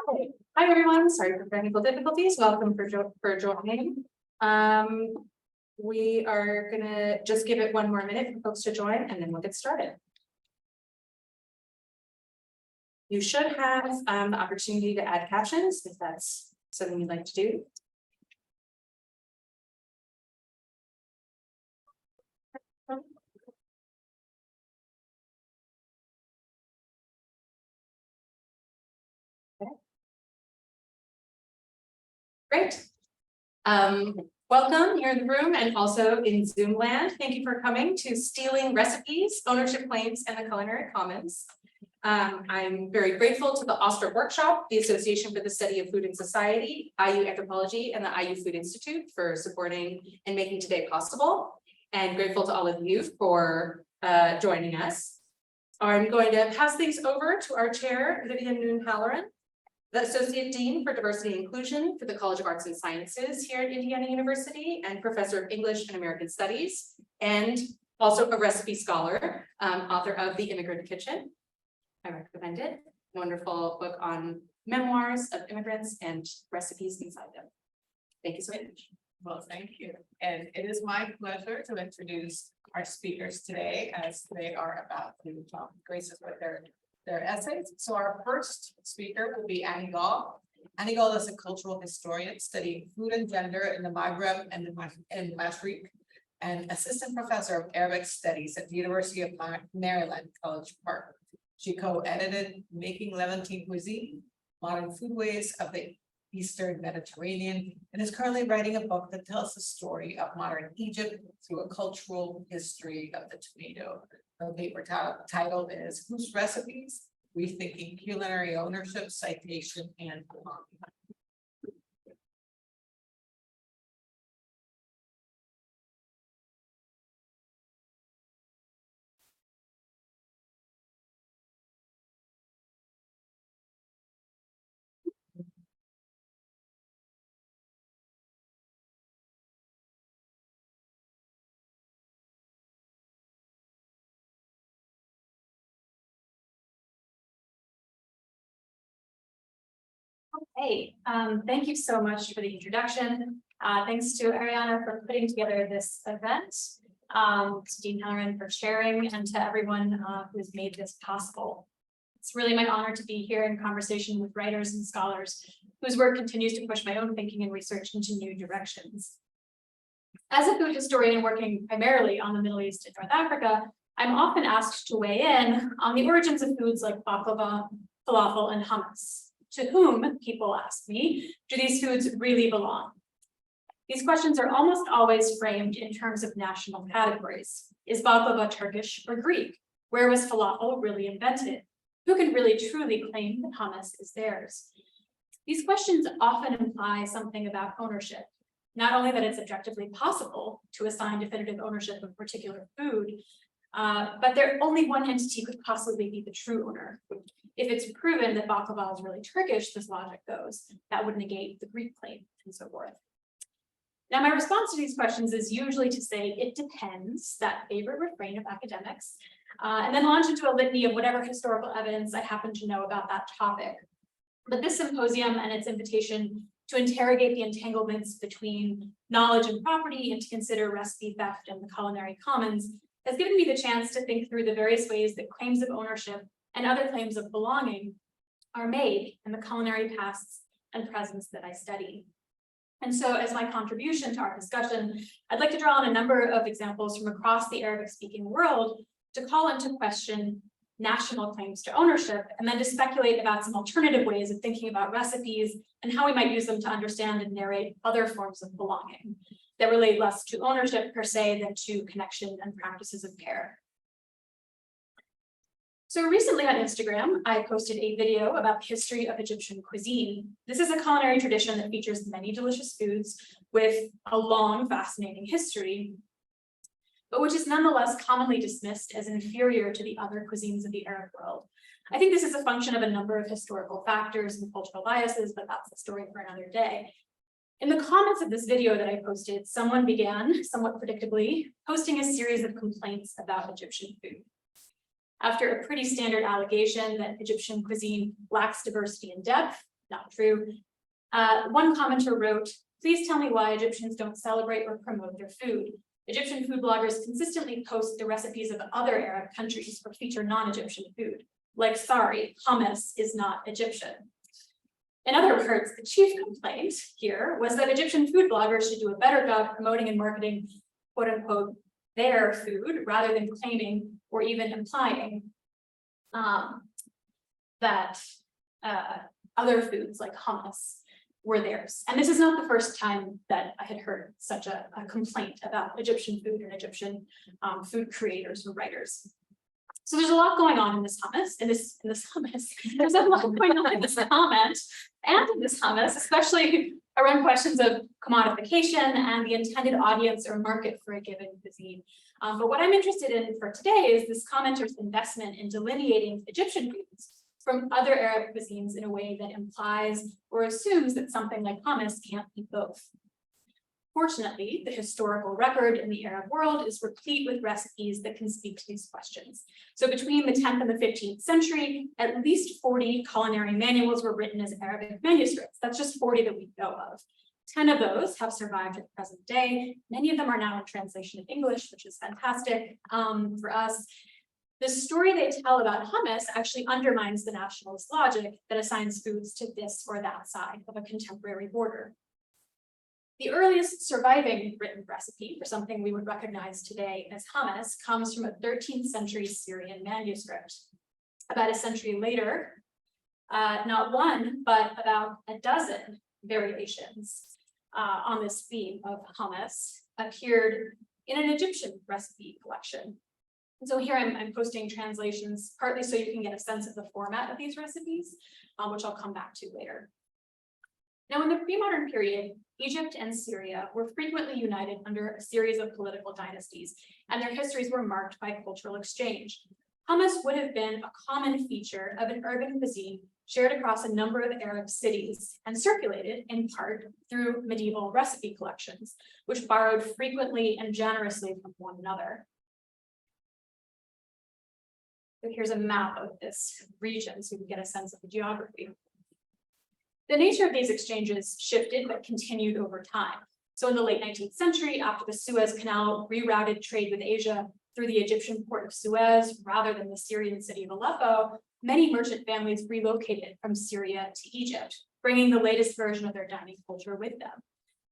Hi everyone, sorry for technical difficulties. Welcome for joining. We are gonna just give it one more minute for folks to join and then we'll get started. You should have the opportunity to add captions if that's something you'd like to do. Great. Welcome here in the room and also in Zoom land. Thank you for coming to Stealing Recipes, Ownership Claims, and the Culinary Commons. I'm very grateful to the Oster Workshop, the Association for the Study of Food and Society, IU Anthropology, and the IU Food Institute for supporting and making today possible. And grateful to all of you for joining us. I'm going to pass things over to our chair, Vivian Halloran, the Associate Dean for Diversity and Inclusion for the College of Arts and Sciences here at Indiana University and Professor of English and American Studies, and also a recipe scholar, author of The Immigrant Kitchen. I recommend it. Wonderful book on memoirs of immigrants and recipes inside them. Thank you so much. Well, thank you. And it is my pleasure to introduce our speakers today as they are about to grace us with their essays. So our first speaker will be Anny Gaul. Anny Gaul is a cultural historian studying food and gender in the Maghreb and the Mashriq, and assistant professor of Arabic studies at the University of Maryland, College Park. She co-edited Making Levantine Cuisine, Modern Foodways of the Eastern Mediterranean, and is currently writing a book that tells the story of modern Egypt through a cultural history of the tomato. Her paper title is Whose Recipes? Rethinking Culinary Ownership, Citation, and Belonging. Hey, thank you so much for the introduction. Thanks to Ariana for putting together this event, to Dean Halloran for sharing, and to everyone who's made this possible. It's really my honor to be here in conversation with writers and scholars whose work continues to push my own thinking and research into new directions. As a food historian working primarily on the Middle East and North Africa, I'm often asked to weigh in on the origins of foods like baklava, falafel, and hummus. To whom, people ask me, do these foods really belong? These questions are almost always framed in terms of national categories. Is baklava Turkish or Greek? Where was falafel really invented? Who can really truly claim that hummus is theirs? These questions often imply something about ownership, not only that it's objectively possible to assign definitive ownership of a particular food, but there only one entity could possibly be the true owner. If it's proven that baklava is really Turkish, this logic goes, that would negate the Greek claim and so forth. Now, my response to these questions is usually to say it depends, that favorite refrain of academics, and then launch into a litany of whatever historical evidence I happen to know about that topic. But this symposium and its invitation to interrogate the entanglements between knowledge and property and to consider recipe theft and the culinary commons has given me the chance to think through the various ways that claims of ownership and other claims of belonging are made in the culinary pasts and presents that I study. And so as my contribution to our discussion, I'd like to draw on a number of examples from across the Arabic-speaking world to call into question national claims to ownership, and then to speculate about some alternative ways of thinking about recipes and how we might use them to understand and narrate other forms of belonging that relate less to ownership per se than to connection and practices of care. So recently on Instagram, I posted a video about the history of Egyptian cuisine. This is a culinary tradition that features many delicious foods with a long, fascinating history, but which is nonetheless commonly dismissed as inferior to the other cuisines of the Arab world. I think this is a function of a number of historical factors and cultural biases, but that's the story for another day. In the comments of this video that I posted, someone began, somewhat predictably, posting a series of complaints about Egyptian food. After a pretty standard allegation that Egyptian cuisine lacks diversity and depth, not true. One commenter wrote, "Please tell me why Egyptians don't celebrate or promote their food. Egyptian food bloggers consistently post the recipes of other Arab countries or feature non-Egyptian food. Like, sorry, hummus is not Egyptian." In other words, the chief complaint here was that Egyptian food bloggers should do a better job promoting and marketing, quote unquote, their food, rather than claiming or even implying that other foods like hummus were theirs. And this is not the first time that I had heard such a complaint about Egyptian food and Egyptian food creators or writers. So there's a lot going on in this hummus, there's a lot going on in this comment and in this hummus, especially around questions of commodification and the intended audience or market for a given cuisine. But what I'm interested in for today is this commenter's investment in delineating Egyptian foods from other Arab cuisines in a way that implies or assumes that something like hummus can't be both. Fortunately, the historical record in the Arab world is replete with recipes that can speak to these questions. So between the 10th and the 15th century, at least 40 culinary manuals were written as Arabic manuscripts. That's just 40 that we know of. 10 of those have survived at the present day. Many of them are now in translation in English, which is fantastic for us. The story they tell about hummus actually undermines the nationalist logic that assigns foods to this or that side of a contemporary border. The earliest surviving written recipe for something we would recognize today as hummus comes from a 13th century Syrian manuscript. About a century later, not one, but about a dozen variations on this theme of hummus appeared in an Egyptian recipe collection. And so here I'm posting translations, partly so you can get a sense of the format of these recipes, which I'll come back to later. Now, in the pre-modern period, Egypt and Syria were frequently united under a series of political dynasties, and their histories were marked by cultural exchange. Hummus would have been a common feature of an urban cuisine shared across a number of Arab cities and circulated in part through medieval recipe collections, which borrowed frequently and generously from one another. So here's a map of this region so you can get a sense of the geography. The nature of these exchanges shifted but continued over time. So in the late 19th century, after the Suez Canal rerouted trade with Asia through the Egyptian port of Suez rather than the Syrian city of Aleppo, many merchant families relocated from Syria to Egypt, bringing the latest version of their dining culture with them.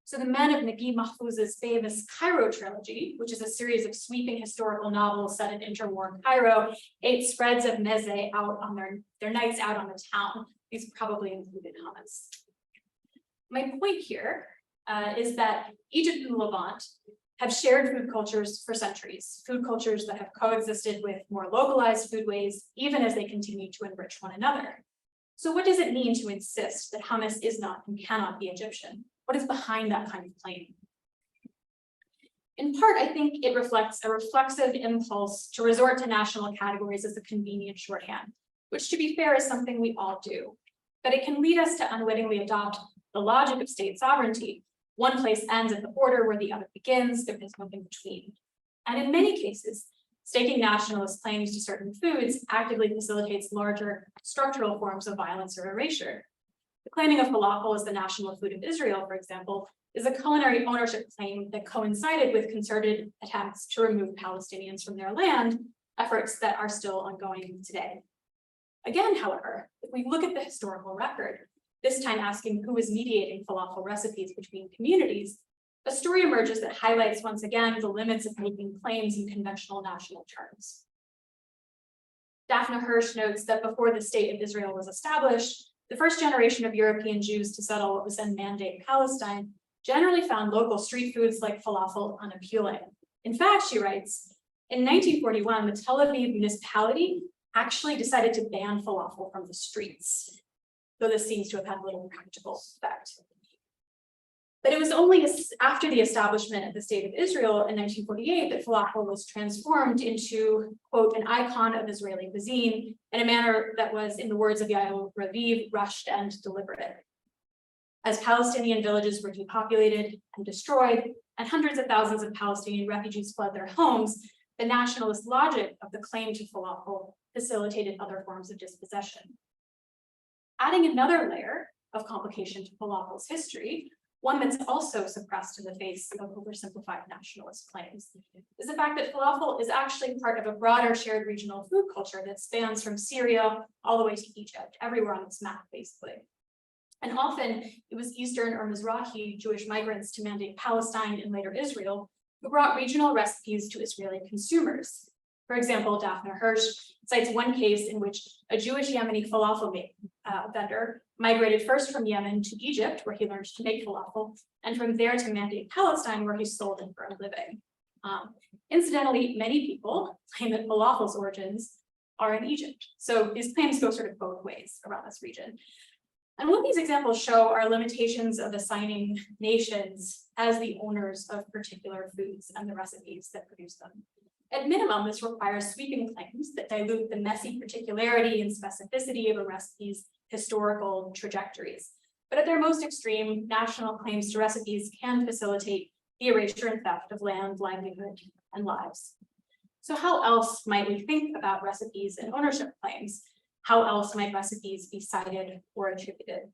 So the men of Naguib Mahfouz's famous Cairo trilogy, which is a series of sweeping historical novels set in interwar Cairo, ate spreads of meze out on their nights out on the town. These probably included hummus. My point here is that Egypt and Levant have shared food cultures for centuries, food cultures that have coexisted with more localized foodways, even as they continue to enrich one another. So what does it mean to insist that hummus is not and cannot be Egyptian? What is behind that kind of claim? In part, I think it reflects a reflexive impulse to resort to national categories as a convenient shorthand, which, to be fair, is something we all do. But it can lead us to unwittingly adopt the logic of state sovereignty. One place ends at the border where the other begins, there is nothing between. And in many cases, staking nationalist claims to certain foods actively facilitates larger structural forms of violence or erasure. The claiming of falafel as the national food of Israel, for example, is a culinary ownership claim that coincided with concerted attempts to remove Palestinians from their land, efforts that are still ongoing today. Again, however, if we look at the historical record, this time asking who is mediating falafel recipes between communities, a story emerges that highlights once again the limits of making claims in conventional national terms. Daphne Hirsch notes that before the state of Israel was established, the first generation of European Jews to settle what was then Mandate Palestine generally found local street foods like falafel unappealing. In fact, she writes, in 1941, the Tel Aviv municipality actually decided to ban falafel from the streets, though this seems to have had little practical effect. But it was only after the establishment of the State of Israel in 1948 that falafel was transformed into, quote, an icon of Israeli cuisine in a manner that was, in the words of Yael Raviv, rushed and deliberate. As Palestinian villages were depopulated and destroyed, and hundreds of thousands of Palestinian refugees fled their homes, the nationalist logic of the claim to falafel facilitated other forms of dispossession. Adding another layer, of complication to falafel's history, one that's also suppressed in the face of oversimplified nationalist claims, is the fact that falafel is actually part of a broader shared regional food culture that spans from Syria all the way to Egypt, everywhere on this map, basically. And often it was Eastern or Mizrahi Jewish migrants to mandate Palestine and later Israel who brought regional recipes to Israeli consumers. For example, Daphne Hirsch cites one case in which a Jewish Yemeni falafel vendor migrated first from Yemen to Egypt, where he learned to make falafel, and from there to mandate Palestine, where he sold it for a living. Incidentally, many people claim that falafel's origins are in Egypt. So these claims go sort of both ways around this region. And what these examples show are limitations of assigning nations as the owners of particular foods and the recipes that produce them. At minimum, this requires sweeping claims that dilute the messy particularity and specificity of a recipe's historical trajectories. But at their most extreme, national claims to recipes can facilitate the erasure and theft of land, livelihood, and lives. So how else might we think about recipes and ownership claims? How else might recipes be cited or attributed?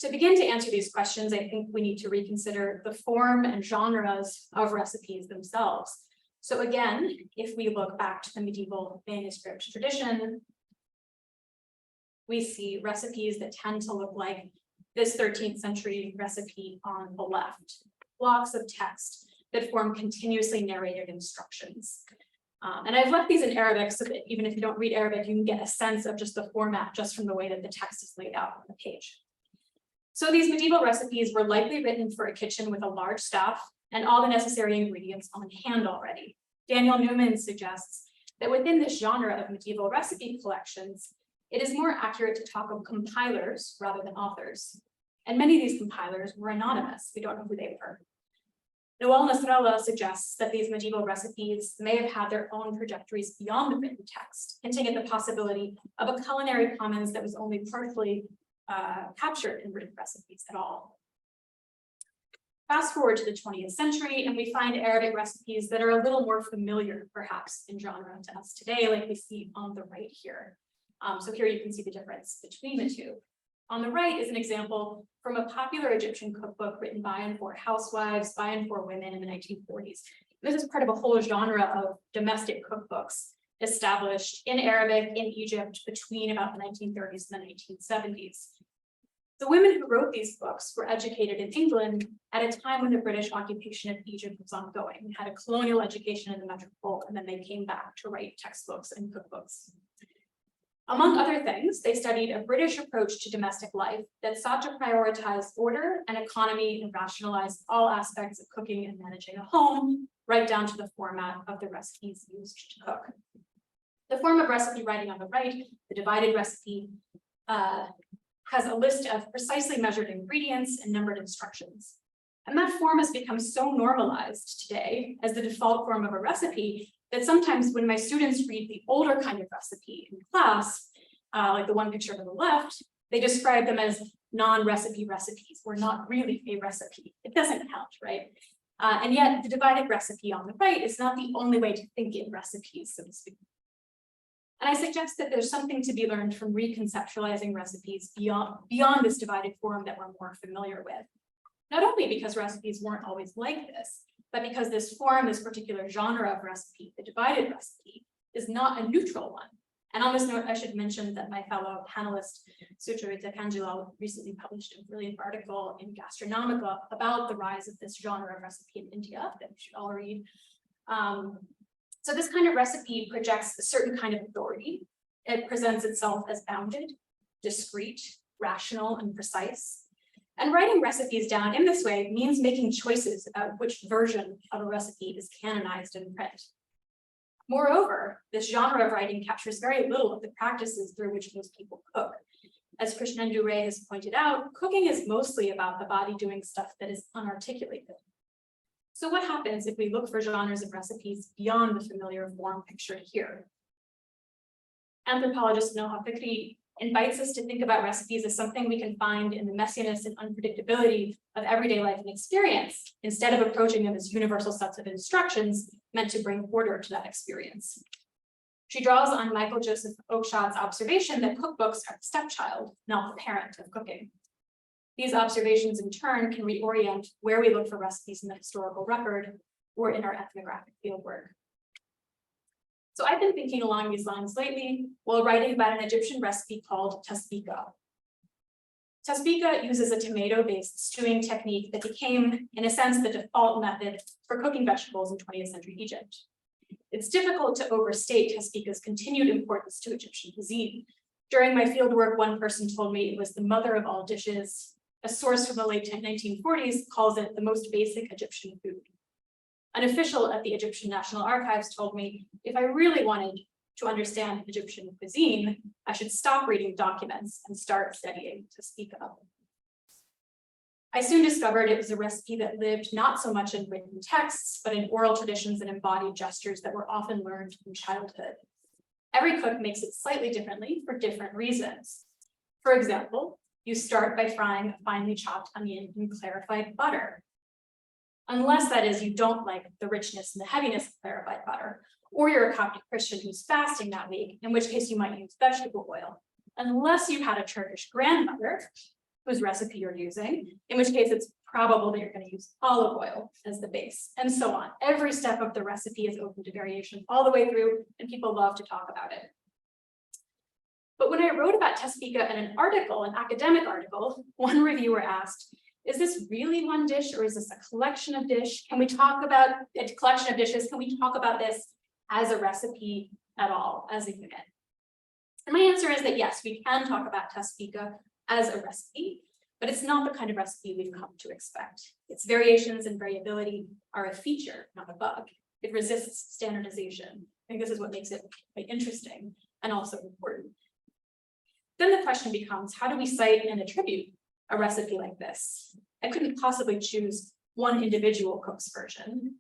To begin to answer these questions, I think we need to reconsider the form and genres of recipes themselves. So again, if we look back to the medieval manuscript tradition, we see recipes that tend to look like this 13th century recipe on the left, blocks of text that form continuously narrated instructions. And I've left these in Arabic so that even if you don't read Arabic, you can get a sense of just the format just from the way that the text is laid out on the page. So these medieval recipes were likely written for a kitchen with a large staff and all the necessary ingredients on hand already. Daniel Newman suggests that within this genre of medieval recipe collections, it is more accurate to talk of compilers rather than authors. And many of these compilers were anonymous. We don't know who they were. Noel Nasrallah suggests that these medieval recipes may have had their own trajectories beyond the written text, hinting at the possibility of a culinary commons that was only partially captured in written recipes at all. Fast forward to the 20th century, and we find Arabic recipes that are a little more familiar, perhaps, in genre to us today, like we see on the right here. So here you can see the difference between the two. On the right is an example from a popular Egyptian cookbook written by and for housewives, by and for women in the 1940s. This is part of a whole genre of domestic cookbooks established in Arabic in Egypt between about the 1930s and the 1970s. The women who wrote these books were educated in England at a time when the British occupation of Egypt was ongoing. They had a colonial education in the metropole, and then they came back to write textbooks and cookbooks. Among other things, they studied a British approach to domestic life that sought to prioritize order and economy and rationalize all aspects of cooking and managing a home, right down to the format of the recipes used to cook. The form of recipe writing on the right, the divided recipe, has a list of precisely measured ingredients and numbered instructions. And that form has become so normalized today as the default form of a recipe that sometimes when my students read the older kind of recipe in class, like the one picture to the left, they describe them as non-recipe recipes, or not really a recipe. It doesn't count, right? And yet the divided recipe on the right is not the only way to think in recipes, so to speak. And I suggest that there's something to be learned from reconceptualizing recipes beyond this divided form that we're more familiar with. Not only because recipes weren't always like this, but because this form, this particular genre of recipe, the divided recipe, is not a neutral one. And on this note, I should mention that my fellow panelist, Sucharita Kanjilal, recently published a brilliant article in Gastronomica about the rise of this genre of recipe in India that we should all read. So this kind of recipe projects a certain kind of authority. It presents itself as bounded, discrete, rational, and precise. And writing recipes down in this way means making choices about which version of a recipe is canonized in print. Moreover, this genre of writing captures very little of the practices through which most people cook. As Krishnendu Ray has pointed out, cooking is mostly about the body doing stuff that is unarticulated. So what happens if we look for genres of recipes beyond the familiar form pictured here? Anthropologist Noha Fikri invites us to think about recipes as something we can find in the messiness and unpredictability of everyday life and experience, instead of approaching them as universal sets of instructions meant to bring order to that experience. She draws on Michael Joseph Oakeshot's observation that cookbooks are the stepchild, not the parent of cooking. These observations in turn can reorient where we look for recipes in the historical record or in our ethnographic fieldwork. So I've been thinking along these lines lately while writing about an Egyptian recipe called tasbika. Tasbika uses a tomato-based stewing technique that became, in a sense, the default method for cooking vegetables in 20th century Egypt. It's difficult to overstate tasbika's continued importance to Egyptian cuisine. During my fieldwork, one person told me it was the mother of all dishes. A source from the late 1940s calls it the most basic Egyptian food. An official at the Egyptian National Archives told me if I really wanted to understand Egyptian cuisine, I should stop reading documents and start studying tasbika. I soon discovered it was a recipe that lived not so much in written texts, but in oral traditions and embodied gestures that were often learned in childhood. Every cook makes it slightly differently for different reasons. For example, you start by frying a finely chopped onion in clarified butter. Unless that is, you don't like the richness and the heaviness of clarified butter, or you're a Coptic Christian who's fasting that week, in which case you might use vegetable oil. Unless you had a Turkish grandmother, whose recipe you're using, in which case it's probable that you're going to use olive oil as the base, and so on. Every step of the recipe is open to variation all the way through, and people love to talk about it. But when I wrote about tasbika in an article, an academic article, one reviewer asked, is this really one dish or is this a collection of dishes? Can we talk about a collection of dishes? Can we talk about this as a recipe at all, as a unit? And my answer is that yes, we can talk about tasbika as a recipe, but it's not the kind of recipe we've come to expect. Its variations and variability are a feature, not a bug. It resists standardization. I think this is what makes it quite interesting and also important. Then the question becomes, how do we cite and attribute a recipe like this? I couldn't possibly choose one individual cook's version.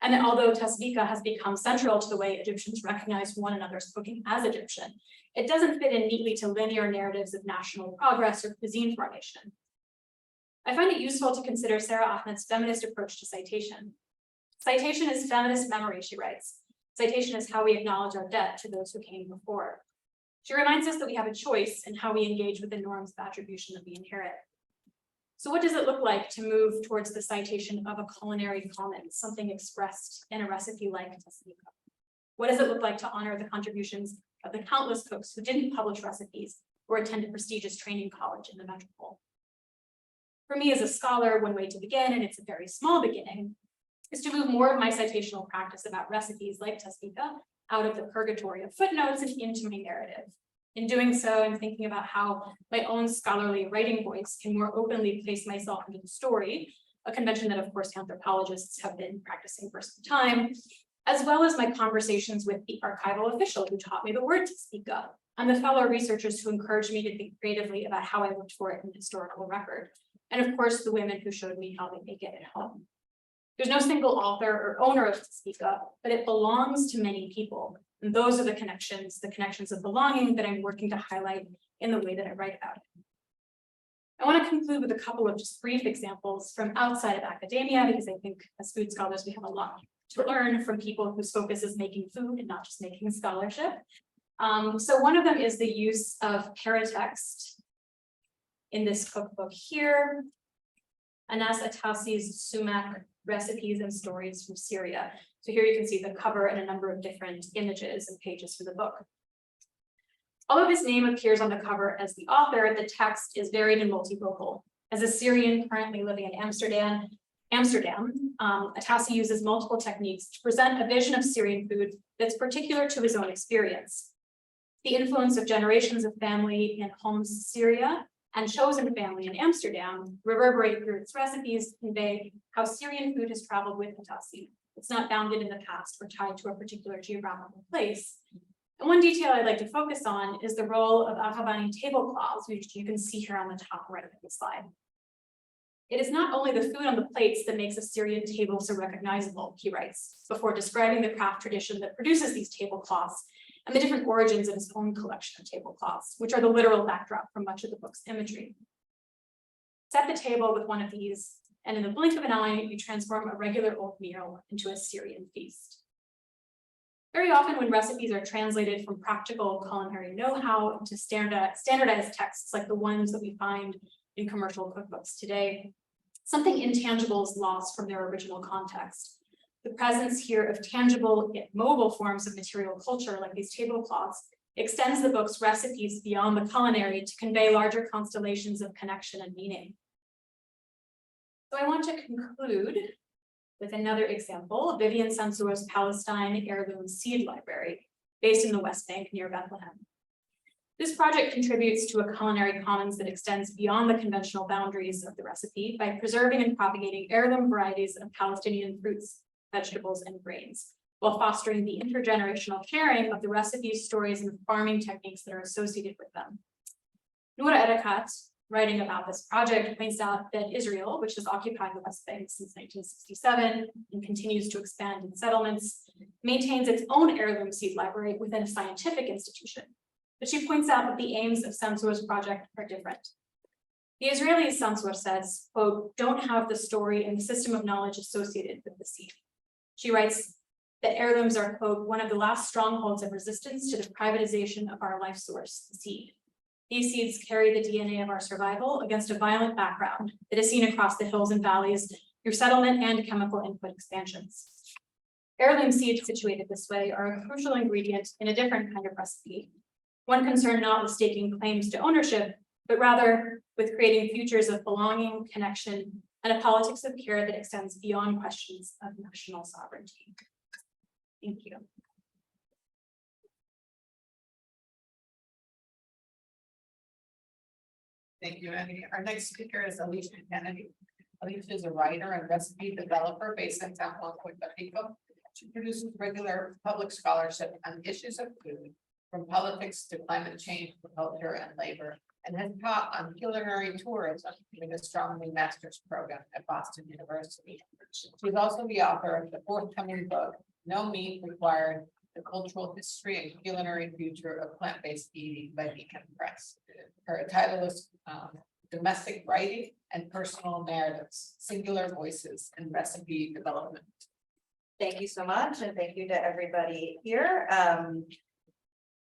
And although tasbika has become central to the way Egyptians recognize one another's cooking as Egyptian, it doesn't fit in neatly to linear narratives of national progress or cuisine formation. I find it useful to consider Sarah Ahmed's feminist approach to citation. Citation is feminist memory, she writes. Citation is how we acknowledge our debt to those who came before. She reminds us that we have a choice in how we engage with the norms of attribution that we inherit. So what does it look like to move towards the citation of a culinary comment, something expressed in a recipe like tasbika? What does it look like to honor the contributions of the countless cooks who didn't publish recipes or attend a prestigious training college in the metropole? For me as a scholar, one way to begin, and it's a very small beginning, is to move more of my citational practice about recipes like tasbika out of the purgatory of footnotes and into my narrative. In doing so, I'm thinking about how my own scholarly writing voice can more openly place myself into the story, a convention that, of course, anthropologists have been practicing for some time, as well as my conversations with the archival official who taught me the word tasbika, and the fellow researchers who encouraged me to think creatively about how I looked for it in the historical record, and of course, the women who showed me how they make it at home. There's no single author or owner of tasbika, but it belongs to many people. And those are the connections of belonging that I'm working to highlight in the way that I write about it. I want to conclude with a couple of just brief examples from outside of academia, because I think as food scholars, we have a lot to learn from people whose focus is making food and not just making scholarship. So one of them is the use of paratext in this cookbook here, Anas Atassi's Sumac Recipes and Stories from Syria. So here you can see the cover and a number of different images and pages for the book. Although his name appears on the cover as the author, the text is varied and multivocal. As a Syrian currently living in Amsterdam, Atassi uses multiple techniques to present a vision of Syrian food that's particular to his own experience. The influence of generations of family in Homs, Syria, and chosen family in Amsterdam reverberate through its recipes to convey how Syrian food has traveled with Atassi. It's not bounded in the past or tied to a particular geographical place. And one detail I'd like to focus on is the role of Akhabani tablecloths, which you can see here on the top right of the slide. It is not only the food on the plates that makes a Syrian table so recognizable, he writes, before describing the craft tradition that produces these tablecloths and the different origins of his own collection of tablecloths, which are the literal backdrop for much of the book's imagery. Set the table with one of these, and in the blink of an eye, you transform a regular old meal into a Syrian feast. Very often when recipes are translated from practical culinary know-how into standardized texts like the ones that we find in commercial cookbooks today, something intangible is lost from their original context. The presence here of tangible yet mobile forms of material culture like these tablecloths extends the book's recipes beyond the culinary to convey larger constellations of connection and meaning. So I want to conclude with another example, Vivian Sansour's Palestine Heirloom Seed Library, based in the West Bank near Bethlehem. This project contributes to a culinary commons that extends beyond the conventional boundaries of the recipe by preserving and propagating heirloom varieties of Palestinian fruits, vegetables, and grains, while fostering the intergenerational sharing of the recipes, stories, and farming techniques that are associated with them. Noura Erekat, writing about this project, points out that Israel, which has occupied the West Bank since 1967 and continues to expand in settlements, maintains its own heirloom seed library within a scientific institution. But she points out that the aims of Sansour's project are different. The Israeli Sansour says, quote, "Don't have the story and the system of knowledge associated with the seed." She writes that heirlooms are, quote, "one of the last strongholds of resistance to the privatization of our life source, the seed. These seeds carry the DNA of our survival against a violent background that is seen across the hills and valleys through settlement and chemical input expansions." Heirloom seeds situated this way are a crucial ingredient in a different kind of recipe, one concerned not with staking claims to ownership, but rather with creating futures of belonging, connection, and a politics of care that extends beyond questions of national sovereignty. Thank you. Thank you, Annie. Our next speaker is Alicia Kennedy. Alicia is a writer and recipe developer based in San Juan, Puerto Rico. She produces regular public scholarship on issues of food, from politics to climate change, culture, and labor, and has taught on culinary tourism with a Astronomy Master's program at Boston University. She's also the author of the forthcoming book, No Meat Required: The Cultural History and Culinary Future of Plant-Based Eating by Beacon Press. Her title is Domestic Writing and Personal Narratives, Singular Voices and Recipe Development. Thank you so much, and thank you to everybody here.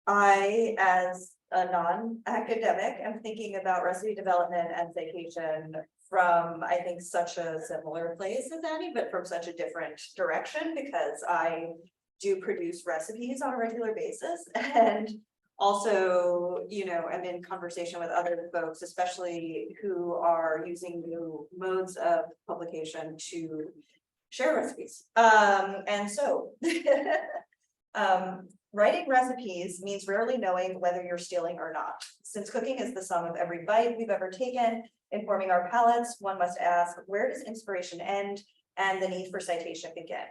I, as a non-academic, am thinking about recipe development and citation from, I think, such a similar place as Annie, but from such a different direction, because I do produce recipes on a regular basis, and also, you know, I'm in conversation with other folks, especially who are using new modes of publication to share recipes. And so writing recipes means rarely knowing whether you're stealing or not. Since cooking is the sum of every bite we've ever taken, informing our palates, one must ask, where does inspiration end and the need for citation begin?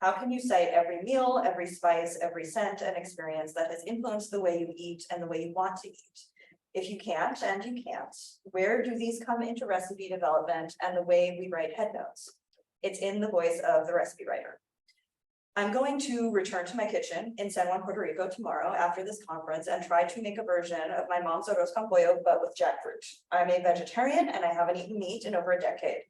How can you cite every meal, every spice, every scent and experience that has influenced the way you eat and the way you want to eat? If you can't, and you can't, where do these come into recipe development and the way we write head notes? It's in the voice of the recipe writer. I'm going to return to my kitchen in San Juan, Puerto Rico tomorrow after this conference and try to make a version of my mom's arroz con pollo, but with jackfruit. I'm a vegetarian and I haven't eaten meat in over a decade.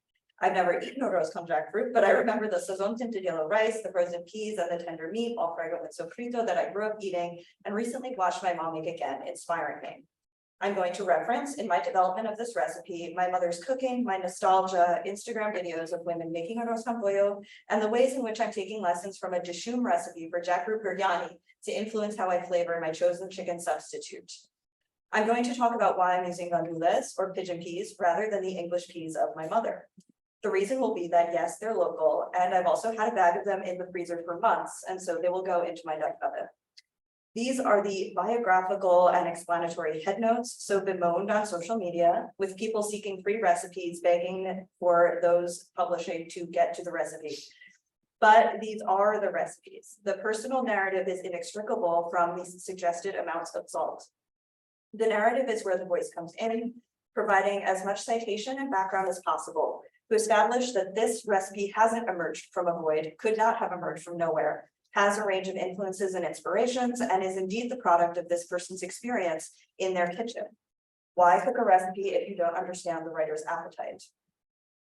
I've never eaten arroz con jackfruit, but I remember the sazon tinted yellow rice, the frozen peas, and the tender meat, all fried with sofrito that I grew up eating and recently watched my mom make again, inspiring me. I'm going to reference in my development of this recipe, my mother's cooking, my nostalgia, Instagram videos of women making arroz con pollo, and the ways in which I'm taking lessons from a dishoom recipe for jackfruit biryani to influence how I flavor my chosen chicken substitute. I'm going to talk about why I'm using gandules or pigeon peas rather than the English peas of my mother. The reason will be that yes, they're local, and I've also had a bag of them in the freezer for months, and so they will go into my Dutch oven. These are the biographical and explanatory head notes, so bemoaned on social media, with people seeking free recipes, begging for those publishing to get to the recipe. But these are the recipes. The personal narrative is inextricable from these suggested amounts of salt. The narrative is where the voice comes in, providing as much citation and background as possible to establish that this recipe hasn't emerged from a void, could not have emerged from nowhere, has a range of influences and inspirations, and is indeed the product of this person's experience in their kitchen. Why cook a recipe if you don't understand the writer's appetite?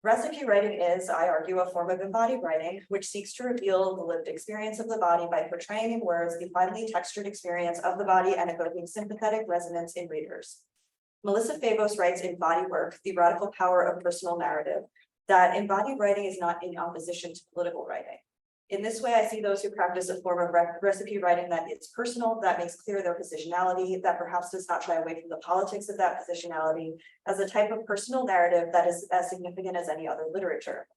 Recipe writing is, I argue, a form of embodied writing, which seeks to reveal the lived experience of the body by portraying in words the finely textured experience of the body and evoking sympathetic resonance in readers. Melissa Favos writes in Body Work, The Radical Power of Personal Narrative, that embodied writing is not in opposition to political writing. In this way, I see those who practice a form of recipe writing that is personal, that makes clear their positionality, that perhaps does not shy away from the politics of that positionality, as a type of personal narrative that is as significant as any other literature.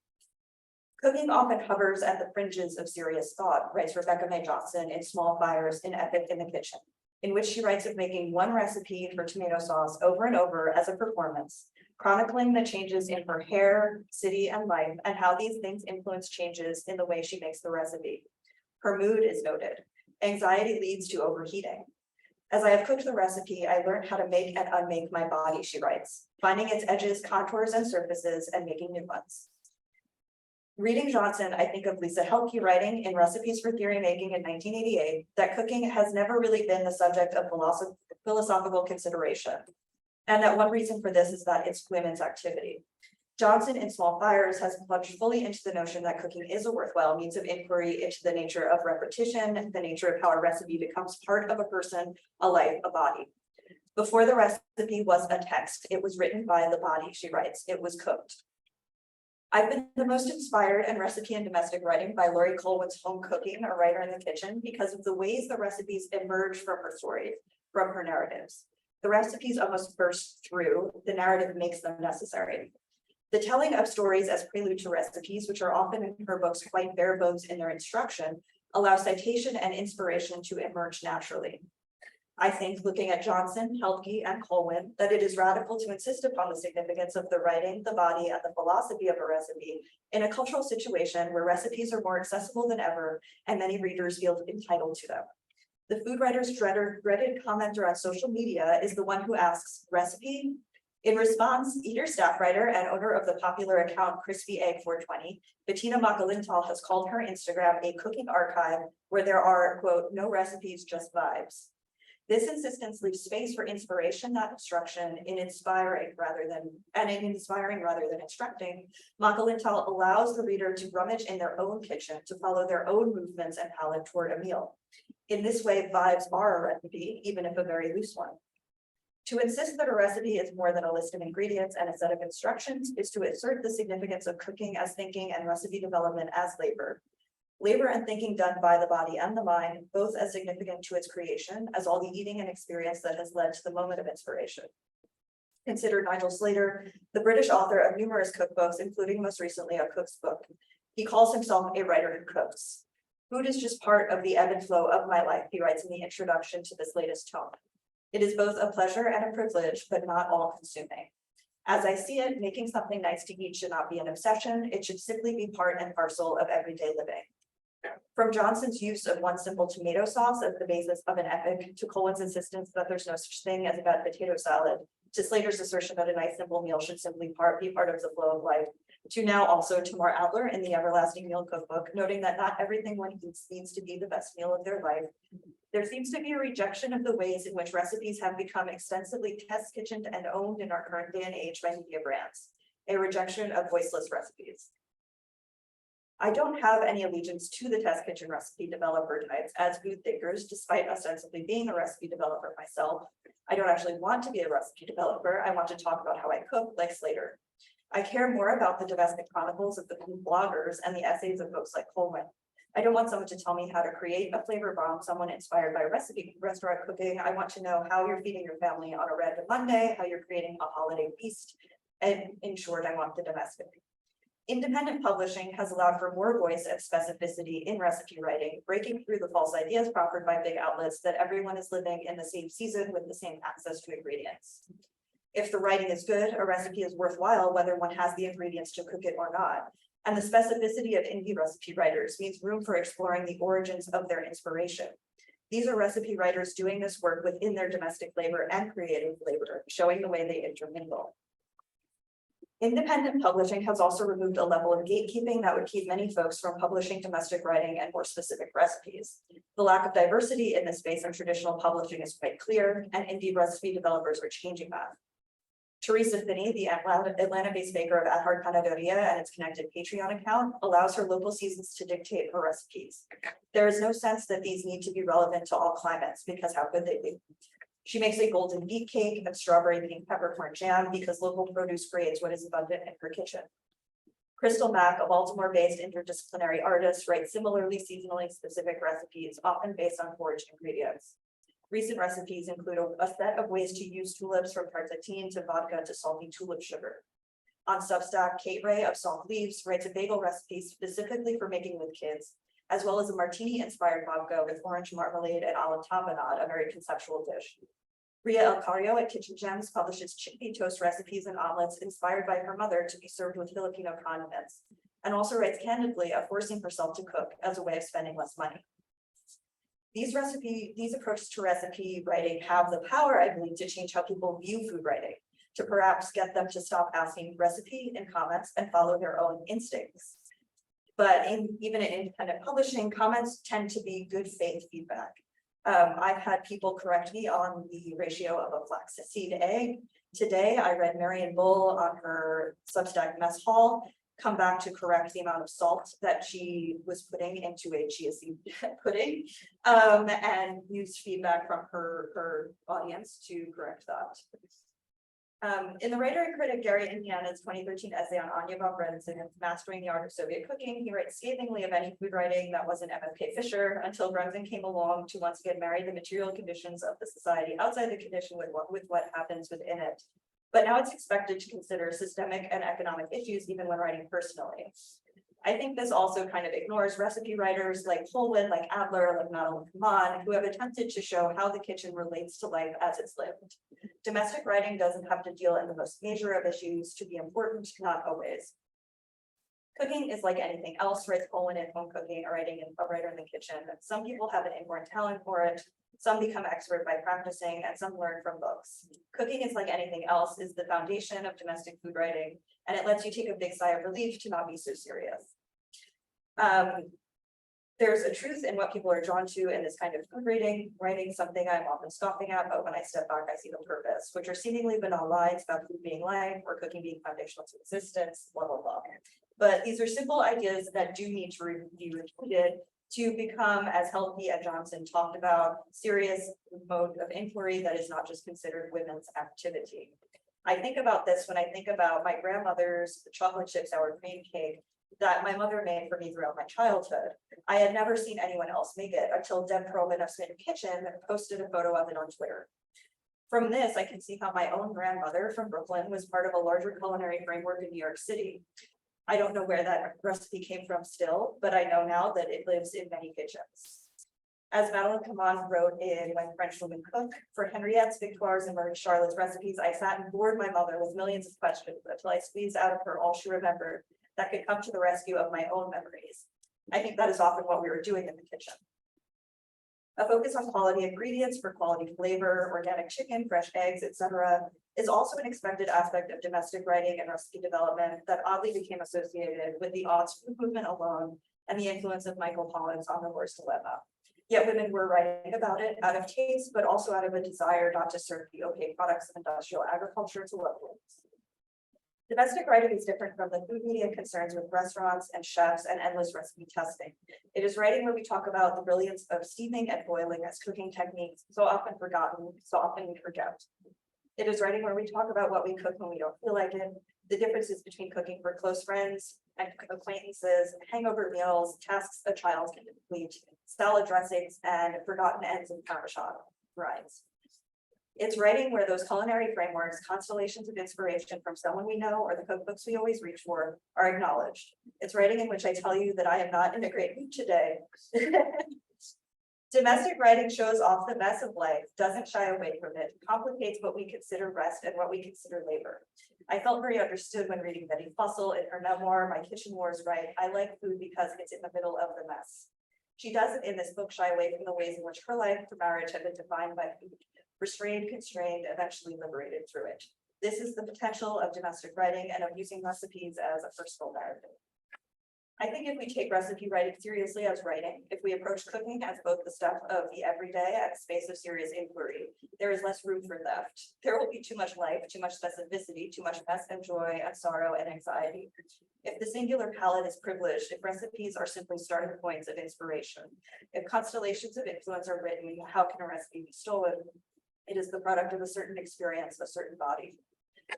Cooking often hovers at the fringes of serious thought, writes Rebecca May Johnson in Small Fires in Epic in the Kitchen, in which she writes of making one recipe for tomato sauce over and over as a performance, chronicling the changes in her hair, city, and life, and how these things influence changes in the way she makes the recipe. Her mood is noted. Anxiety leads to overheating. As I have cooked the recipe, I learned how to make and unmake my body, she writes, finding its edges, contours, and surfaces, and making new ones. Reading Johnson, I think of Lisa Helke writing in Recipes for Theory Making in 1988 that cooking has never really been the subject of philosophical consideration. And that one reason for this is that it's women's activity. Johnson in Small Fires has plunged fully into the notion that cooking is a worthwhile means of inquiry into the nature of repetition, the nature of how a recipe becomes part of a person, a life, a body. Before the recipe was a text, it was written by the body, she writes, it was cooked. I've been the most inspired in recipe and domestic writing by Laurie Colwin's Home Cooking, A Writer in the Kitchen, because of the ways the recipes emerge from her stories, from her narratives. The recipes almost burst through, the narrative makes them necessary. The telling of stories as prelude to recipes, which are often in her books quite bare bones in their instruction, allow citation and inspiration to emerge naturally. I think, looking at Johnson, Helke, and Colwin, that it is radical to insist upon the significance of the writing, the body, and the philosophy of a recipe in a cultural situation where recipes are more accessible than ever and many readers feel entitled to them. The food writer's dreaded commenter on social media is the one who asks, recipe? In response, eater, staff writer, and owner of the popular account Crispy Egg 420, Bettina Makalintal has called her Instagram a cooking archive where there are, quote, no recipes, just vibes. This insistence leaves space for inspiration, not instruction, in inspiring rather than instructing. Makalintal allows the reader to rummage in their own kitchen, to follow their own movements and palate toward a meal. In this way, vibes are a recipe, even if a very loose one. To insist that a recipe is more than a list of ingredients and a set of instructions is to assert the significance of cooking as thinking and recipe development as labor. Labor and thinking done by the body and the mind, both as significant to its creation as all the eating and experience that has led to the moment of inspiration. Consider Nigel Slater, the British author of numerous cookbooks, including most recently a cook's book. He calls himself a writer who cooks. Food is just part of the ebb and flow of my life, he writes in the introduction to this latest tome. It is both a pleasure and a privilege, but not all consuming. As I see it, making something nice to eat should not be an obsession. It should simply be part and parcel of everyday living. From Johnson's use of one simple tomato sauce as the basis of an epic, to Colwin's insistence that there's no such thing as a bad potato salad, to Slater's assertion that a nice simple meal should simply be part of the flow of life, to now also Tamar Adler in the Everlasting Meal Cookbook, noting that not everything one eats needs to be the best meal of their life. There seems to be a rejection of the ways in which recipes have become extensively test kitchened and owned in our current day and age by media brands, a rejection of voiceless recipes. I don't have any allegiance to the test kitchen recipe developer types as food thinkers, despite ostensibly being a recipe developer myself. I don't actually want to be a recipe developer. I want to talk about how I cook, like Slater. I care more about the domestic chronicles of the food bloggers and the essays of folks like Colwin. I don't want someone to tell me how to create a flavor bomb, someone inspired by restaurant cooking. I want to know how you're feeding your family on a random Monday, how you're creating a holiday feast. And in short, I want the domestic. Independent publishing has allowed for more voice and specificity in recipe writing, breaking through the false ideas proffered by big outlets that everyone is living in the same season with the same access to ingredients. If the writing is good, a recipe is worthwhile whether one has the ingredients to cook it or not. And the specificity of indie recipe writers means room for exploring the origins of their inspiration. These are recipe writers doing this work within their domestic labor and creative labor, showing the way they intermingle. Independent publishing has also removed a level of gatekeeping that would keep many folks from publishing domestic writing and more specific recipes. The lack of diversity in this space in traditional publishing is quite clear, and indie recipe developers are changing that. Teresa Finney, the Atlanta-based baker of At Heart Panaderia and its connected Patreon account, allows her local seasons to dictate her recipes. There is no sense that these need to be relevant to all climates, because how could they be? She makes a golden beet cake and strawberry pink peppercorn jam because local produce creates what is abundant in her kitchen. Crystal Mack, a Baltimore-based interdisciplinary artist, writes similarly seasonally specific recipes, often based on foraged ingredients. Recent recipes include a set of ways to use tulips, from tartine to vodka to salty tulip sugar. On Substack, Kate Ray of Salt Leaves writes a bagel recipe specifically for making with kids, as well as a martini-inspired vodka with orange marmalade and olive tapenade, a very conceptual dish. Ria El Cario at Kitchen Gems publishes chickpea toast recipes and omelets inspired by her mother to be served with Filipino condiments, and also writes candidly of forcing herself to cook as a way of spending less money. These approaches to recipe writing have the power, I believe, to change how people view food writing, to perhaps get them to stop asking recipe in comments and follow their own instincts. But even in independent publishing, comments tend to be good faith feedback. I've had people correct me on the ratio of a flaxseed egg. Today, I read Marion Bull on her Substack mess hall come back to correct the amount of salt that she was putting into a chia seed pudding, and used feedback from her audience to correct that. In the writer and critic Gary Indiana's 2013 essay on Anya von Brunson and Mastering the Art of Soviet Cooking, he writes scathingly of any food writing that wasn't MFK Fisher until Brunson came along to once again marry the material conditions of the society outside the condition with what happens within it. But now it's expected to consider systemic and economic issues even when writing personally. I think this also kind of ignores recipe writers like Holwyn, like Adler, like Madeline Kaman, who have attempted to show how the kitchen relates to life as it's lived. Domestic writing doesn't have to deal in the most major of issues to be important, not always. Cooking is like anything else, writes Holwyn in Home Cooking, a writer in the kitchen. Some people have an inborn talent for it. Some become expert by practicing, and some learn from books. Cooking is like anything else is the foundation of domestic food writing, and it lets you take a big sigh of relief to not be so serious. There's a truth in what people are drawn to in this kind of food writing, something I'm often scoffing at, but when I step back, I see the purpose, which are seemingly banal lines about food being life or cooking being foundational to existence, blah, blah, blah. But these are simple ideas that do need to be repeated to become, as Healthy and Johnson talked about, serious mode of inquiry that is not just considered women's activity. I think about this when I think about my grandmother's chocolate chip sour cream cake that my mother made for me throughout my childhood. I had never seen anyone else make it until Deb Perlman of Smith Kitchen posted a photo of it on Twitter. From this, I can see how my own grandmother from Brooklyn was part of a larger culinary framework in New York City. I don't know where that recipe came from still, but I know now that it lives in many kitchens. As Madeline Kaman wrote in When French Women Cook, for Henriette's, Victoire's, and Marie Charlotte's recipes, I sat and bored my mother with millions of questions until I squeezed out of her all she remembered that could come to the rescue of my own memories. I think that is often what we were doing in the kitchen. A focus on quality ingredients for quality flavor, organic chicken, fresh eggs, etc., is also an expected aspect of domestic writing and recipe development that oddly became associated with the odds food movement alone and the influence of Michael Pollan's On the Horse Dilemma. Yet women were writing about it out of taste, but also out of a desire not to serve the opaque products of industrial agriculture to locals. Domestic writing is different from the food media concerns with restaurants and chefs and endless recipe testing. It is writing where we talk about the brilliance of steaming and boiling as cooking techniques, so often forgotten, so often we forget. It is writing where we talk about what we cook when we don't feel like it, the differences between cooking for close friends and acquaintances, hangover meals, tasks a child can complete, salad dressings, and forgotten ends in Parmesan rinds. It's writing where those culinary frameworks, constellations of inspiration from someone we know or the cookbooks we always reach for are acknowledged. It's writing in which I tell you that I am not in a great mood today. Domestic writing shows off the mess of life, doesn't shy away from it, complicates what we consider rest and what we consider labor. I felt very understood when reading Betty Fussell in her memoir, My Kitchen Wars, write, I like food because it's in the middle of the mess. She doesn't in this book shy away from the ways in which her life, her marriage had been defined by food, restrained, constrained, eventually liberated through it. This is the potential of domestic writing and of using recipes as a personal narrative. I think if we take recipe writing seriously as writing, if we approach cooking as both the stuff of the everyday and a space of serious inquiry, there is less room for theft. There will be too much life, too much specificity, too much mess and joy and sorrow and anxiety. If the singular palette is privileged, if recipes are simply starting points of inspiration, if constellations of influence are written, how can a recipe be stolen? It is the product of a certain experience, a certain body.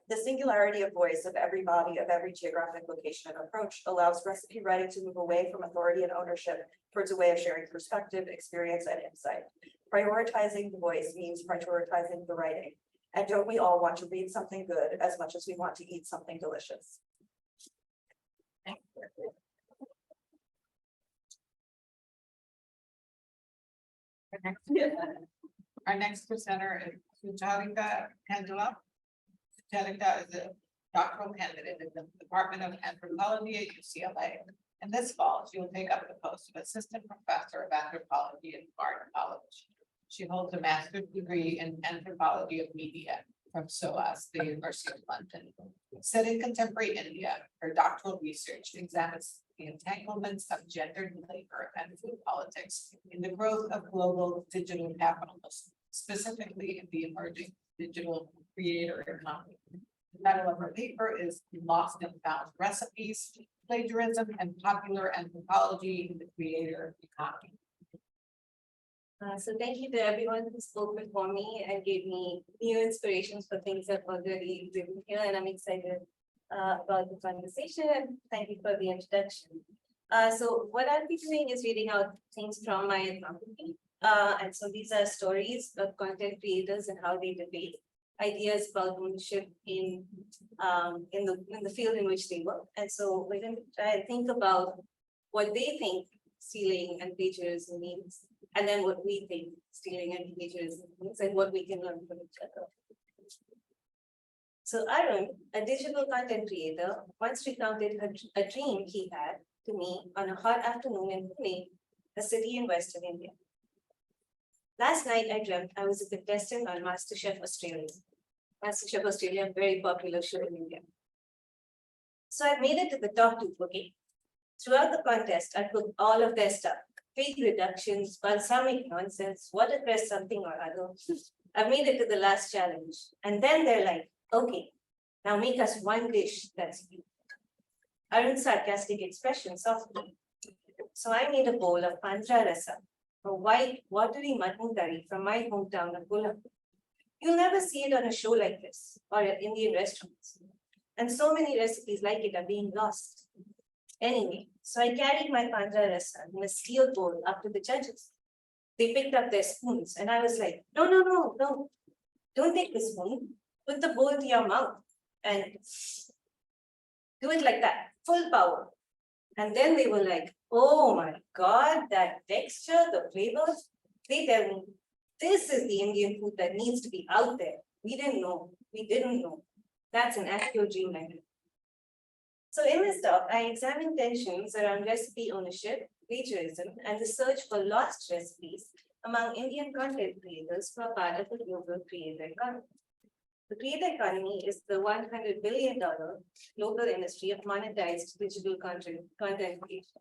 The singularity of voice of every body, of every geographic location and approach allows recipe writing to move away from authority and ownership towards a way of sharing perspective, experience, and insight. Prioritizing the voice means prioritizing the writing. And don't we all want to read something good as much as we want to eat something delicious? Our next presenter is Sucharita Kanjilal. Sucharita is a doctoral candidate in the Department of Anthropology at UCLA. And this fall, she will take up the post of Assistant Professor of Anthropology at Bard College. She holds a master's degree in Anthropology of Media from SOAS, the University of London. Set in contemporary India, her doctoral research examines the entanglements of gendered labor and food politics in the growth of global digital capitalism, specifically in the emerging digital creator economy. The title of her paper is Lost and Found Recipes, Plagiarism and Popular Anthropology in the Creator Economy. So thank you to everyone who spoke before me and gave me new inspirations for things I've already written here, and I'm excited about the conversation. And thank you for the introduction. So what I'll be doing is reading out things from my anthropology. And so these are stories of content creators and how they debate ideas about ownership in the field in which they work. And so we're going to try and think about what they think stealing and plagiarism means, and then what we think stealing and plagiarism means, and what we can learn from each other. So Arun, a digital content creator, once recounted a dream he had to me on a hot afternoon in Pune, a city in Western India. Last night I dreamt I was a contestant on MasterChef Australia. MasterChef Australia, a very popular show in India. So I made it to the top 2 cooking. Throughout the contest, I cooked all of their stuff. Fake reductions, balsamic nonsense, watercress something or other. I made it to the last challenge. And then they're like, okay, now make us one dish that's you. Arun's sarcastic expression softened. So I made a bowl of pandra rasa, a white, watery mutton curry from my hometown of Kolhapur. You'll never see it on a show like this or at Indian restaurants. And so many recipes like it are being lost. Anyway, so I carried my pandra rasa in a steel bowl up to the judges. They picked up their spoons and I was like, no, don't take the spoon. Put the bowl to your mouth and do it like that, full power. And then they were like, oh my God, that texture, the flavors. They tell me, this is the Indian food that needs to be out there. We didn't know. That's an actual dream I had. So in this talk, I examine tensions around recipe ownership, plagiarism, and the search for lost recipes among Indian content creators who are part of the global creator economy. The creator economy is the $100 billion global industry of monetized digital content creation.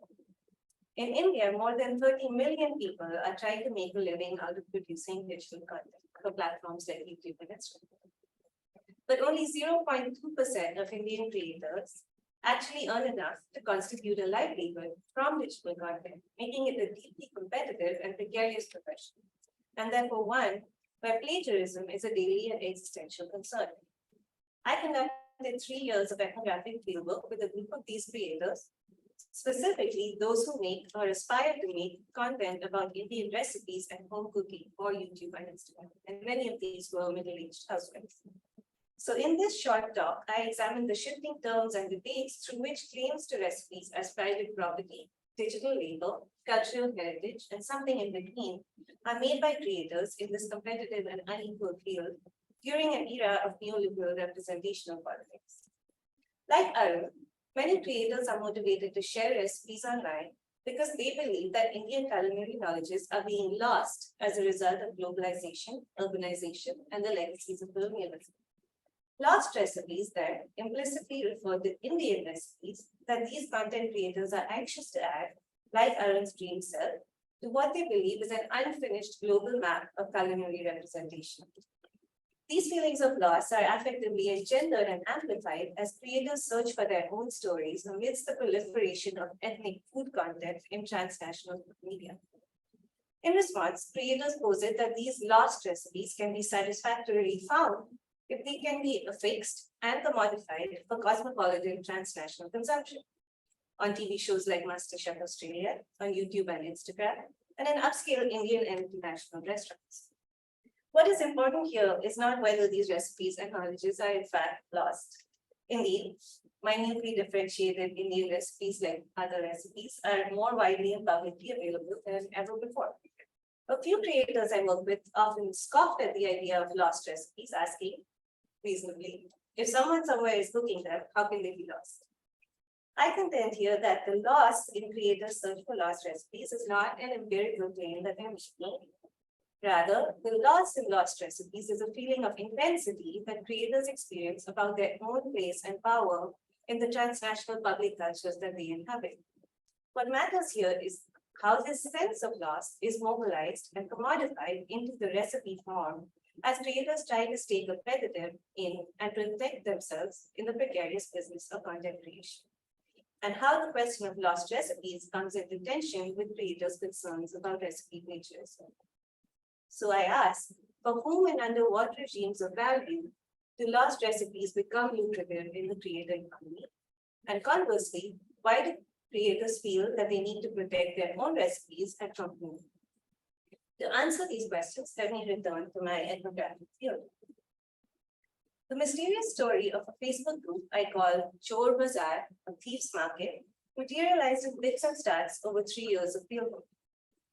In India, more than 30 million people are trying to make a living out of producing digital content for platforms like YouTube and Instagram. But only 0.2% of Indian creators actually earn enough to constitute a livelihood from digital content, making it a deeply competitive and precarious profession, and therefore one where plagiarism is a daily and existential concern. I conducted 3 years of ethnographic fieldwork with a group of these creators, specifically those who make or aspire to make content about Indian recipes and home cooking for YouTube and Instagram, and many of these were middle-aged housewives. So in this short talk, I examined the shifting terms and debates through which claims to recipes as private property, digital labor, cultural heritage, and something in between are made by creators in this competitive and unequal field during an era of neoliberal representational politics. Like Arun, many creators are motivated to share recipes online because they believe that Indian culinary knowledges are being lost as a result of globalization, urbanization, and the legacies of colonialism. Lost recipes then implicitly refer to Indian recipes that these content creators are anxious to add, like Arun's dream self, to what they believe is an unfinished global map of culinary representation. These feelings of loss are affectively engendered and amplified as creators search for their own stories amidst the proliferation of ethnic food content in transnational media. In response, creators posit that these lost recipes can be satisfactorily found if they can be affixed and commodified for cosmopolitan transnational consumption on TV shows like MasterChef Australia, on YouTube and Instagram, and in upscale Indian and international restaurants. What is important here is not whether these recipes and knowledges are in fact lost. Indeed, minutely differentiated Indian recipes like other recipes are more widely and publicly available than ever before. A few creators I work with often scoffed at the idea of lost recipes, asking reasonably, if someone somewhere is cooking them, how can they be lost? I contend here that the loss in creators' search for lost recipes is not an empirical claim that they're making. Rather, the loss in lost recipes is a feeling of intensity that creators experience about their own place and power in the transnational public cultures that they inhabit. What matters here is how this sense of loss is mobilized and commodified into the recipe form as creators try to stay competitive in and protect themselves in the precarious business of content creation, and how the question of lost recipes comes into tension with creators' concerns about recipe plagiarism. So I ask, for whom and under what regimes of value do lost recipes become lucrative in the creator economy? And conversely, why do creators feel that they need to protect their own recipes and from whom? To answer these questions, let me return to my ethnographic field. The mysterious story of a Facebook group I call Chor Bazaar, a thief's market, materialized in bits and stats over 3 years of fieldwork.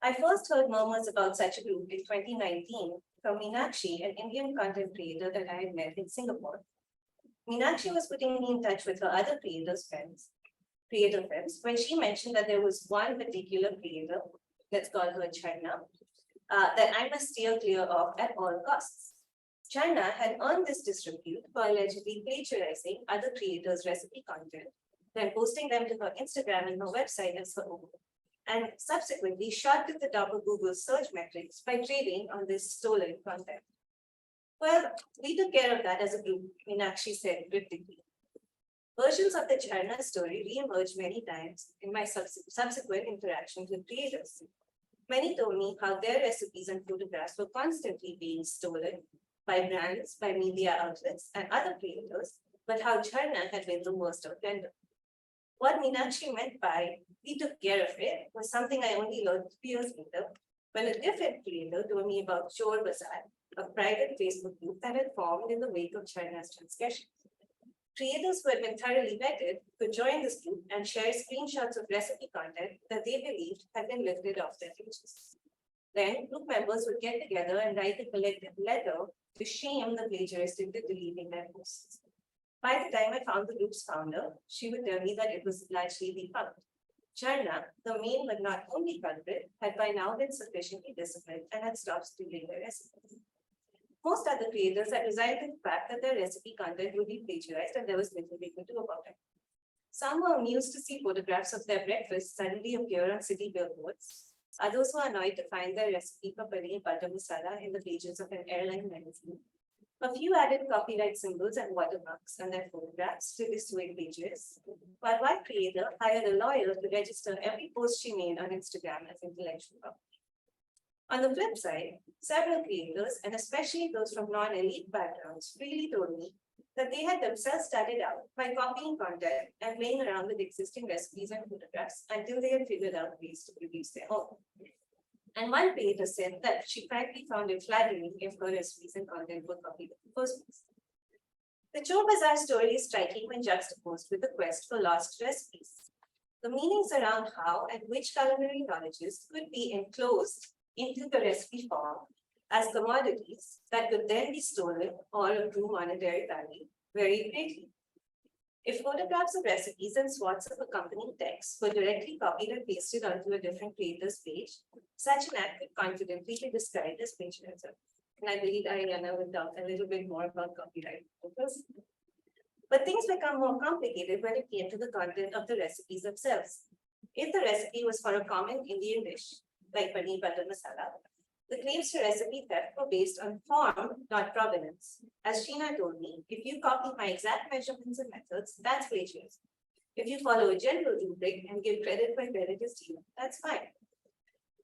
I first heard murmurs about such a group in 2019 from Meenakshi, an Indian content creator that I had met in Singapore. Meenakshi was putting me in touch with her other creator friends, when she mentioned that there was one particular creator, let's call her China, that I must steer clear of at all costs. China had earned this disrepute for allegedly plagiarizing other creators' recipe content, then posting them to her Instagram and her website as her own, and subsequently shot to the top of Google's search metrics by trading on this stolen content. Well, we took care of that as a group, Meenakshi said cryptically. Versions of the China story re-emerged many times in my subsequent interactions with creators. Many told me how their recipes and photographs were constantly being stolen by brands, by media outlets, and other creators, but how China had been the worst offender. What Meenakshi meant by "we took care of it" was something I only learned years later, when a different creator told me about Chor Bazaar, a private Facebook group that had formed in the wake of China's transgressions. Creators who had been thoroughly vetted could join this group and share screenshots of recipe content that they believed had been lifted off their pages. Then group members would get together and write a collective letter to shame the plagiarist into deleting their posts. By the time I found the group's founder, she would tell me that it was largely defunct. China, the main but not only culprit, had by now been sufficiently disciplined and had stopped stealing their recipes. Most other creators had resigned to the fact that their recipe content would be plagiarized and there was little they could do about it. Some were amused to see photographs of their breakfast suddenly appear on city billboards. Others were annoyed to find their recipe for paneer butter masala in the pages of an airline magazine. A few added copyright symbols and watermarks on their photographs to dissuade plagiarists, while one creator hired a lawyer to register every post she made on Instagram as intellectual property. On the flip side, several creators, and especially those from non-elite backgrounds, freely told me that they had themselves started out by copying content and playing around with existing recipes and photographs until they had figured out ways to produce their own. And one creator said that she frankly found it flattering if her recipes and content were copied in the first place. The Chor Bazaar story is striking when juxtaposed with the quest for lost recipes. The meanings around how and which culinary knowledges could be enclosed into the recipe form as commodities that could then be stolen or accrue monetary value vary greatly. If photographs of recipes and swaths of accompanying text were directly copied and pasted onto a different creator's page, such an act could confidently be described as plagiarism. And I believe Ariana will talk a little bit more about copyright purpose. But things become more complicated when it came to the content of the recipes themselves. If the recipe was for a common Indian dish, like paneer butter masala, the claims to recipe theft were based on form, not provenance. As Sheena told me, if you copy my exact measurements and methods, that's plagiarism. If you follow a general rubric and give credit where credit is due, that's fine.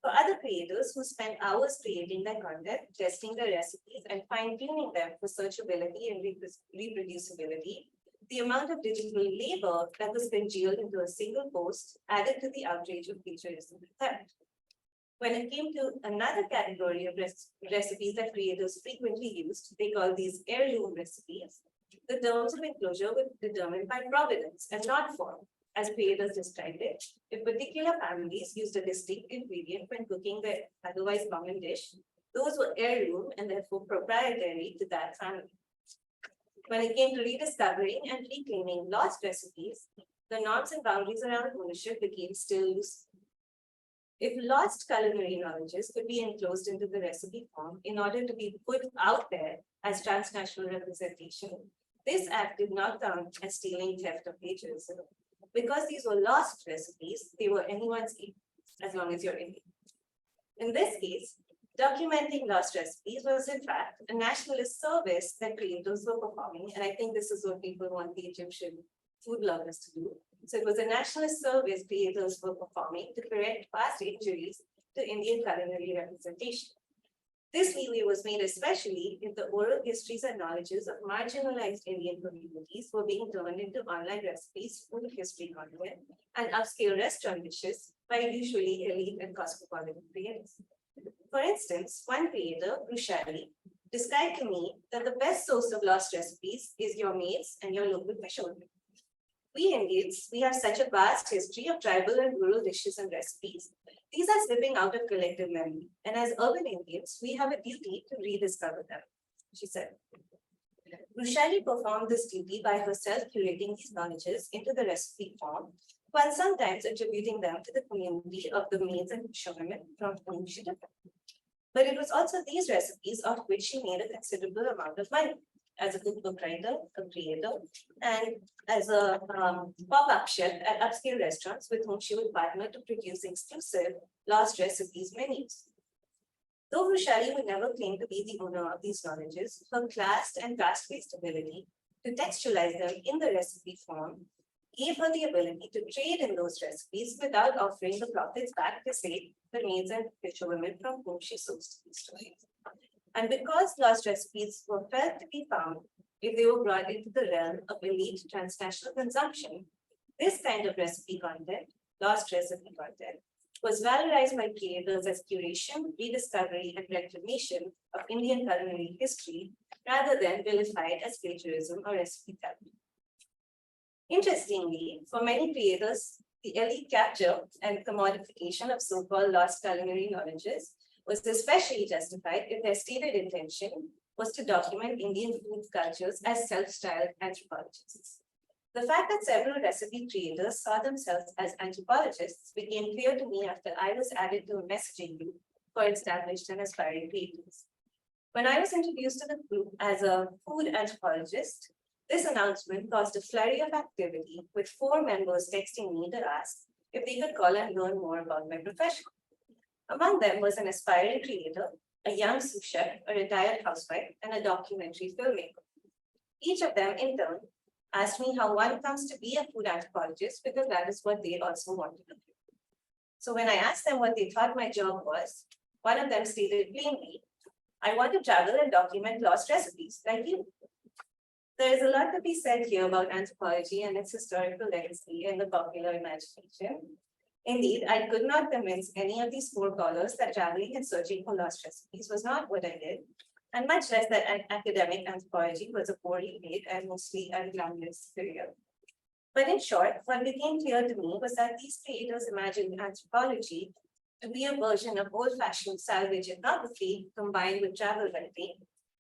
For other creators who spend hours creating their content, testing their recipes, and fine-tuning them for searchability and reproducibility, the amount of digital labor that was congealed into a single post added to the outrage of plagiarism and theft. When it came to another category of recipes that creators frequently used, they call these heirloom recipes. The terms of enclosure were determined by provenance and not form. As creators described it, if particular families used a distinct ingredient when cooking their otherwise common dish, those were heirloom and therefore proprietary to that family. When it came to rediscovering and reclaiming lost recipes, the norms and boundaries around ownership became still loose. If lost culinary knowledges could be enclosed into the recipe form in order to be put out there as transnational representation, this act did not count as stealing, theft, or plagiarism. Because these were lost recipes, they were anyone's game, as long as you're Indian. In this case, documenting lost recipes was in fact a nationalist service that creators were performing, and I think this is what people want the Egyptian food lovers to do. So it was a nationalist service creators were performing to correct past injuries to Indian culinary representation. This leeway was made especially if the oral histories and knowledges of marginalized Indian communities were being turned into online recipes, food history content, and upscale restaurant dishes by usually elite and cosmopolitan creators. For instance, one creator, Rushali, described to me that the best source of lost recipes is your maids and your local fishermen. We Indians, we have such a vast history of tribal and rural dishes and recipes. These are slipping out of collective memory. And as urban Indians, we have a duty to rediscover them, she said. Rushali performed this duty by herself curating these knowledges into the recipe form, while sometimes attributing them to the community of the maids and fisherwomen from whom she took them. But it was also these recipes of which she made a considerable amount of money as a cookbook writer, a creator, and as a pop-up chef at upscale restaurants with whom she would partner to produce exclusive lost recipes menus. Though Rushali would never claim to be the owner of these knowledges, her class and caste-based ability to textualize them in the recipe form gave her the ability to trade in those recipes without offering the profits back to, say, the maids and fisherwomen from whom she sourced these stories. And because lost recipes were felt to be found if they were brought into the realm of elite transnational consumption, this kind of recipe content, lost recipe content, was valorized by creators as curation, rediscovery, and reclamation of Indian culinary history, rather than vilified as plagiarism or recipe theft. Interestingly, for many creators, the elite capture and commodification of so-called lost culinary knowledges was especially justified if their stated intention was to document Indian food cultures as self-styled anthropologists. The fact that several recipe creators saw themselves as anthropologists became clear to me after I was added to a messaging group for established and aspiring creators. When I was introduced to the group as a food anthropologist, this announcement caused a flurry of activity, with 4 members texting me to ask if they could call and learn more about my profession. Among them was an aspiring creator, a young sous chef, a retired housewife, and a documentary filmmaker. Each of them, in turn, asked me how one comes to be a food anthropologist, because that is what they also wanted to do. So when I asked them what they thought my job was, one of them stated plainly, I want to travel and document lost recipes like you. There is a lot to be said here about anthropology and its historical legacy in the popular imagination. Indeed, I could not convince any of these 4 callers that traveling and searching for lost recipes was not what I did, and much less that academic anthropology was a poorly paid and mostly unglamorous career. But in short, what became clear to me was that these creators imagined anthropology to be a version of old-fashioned salvage ethnography combined with travel writing,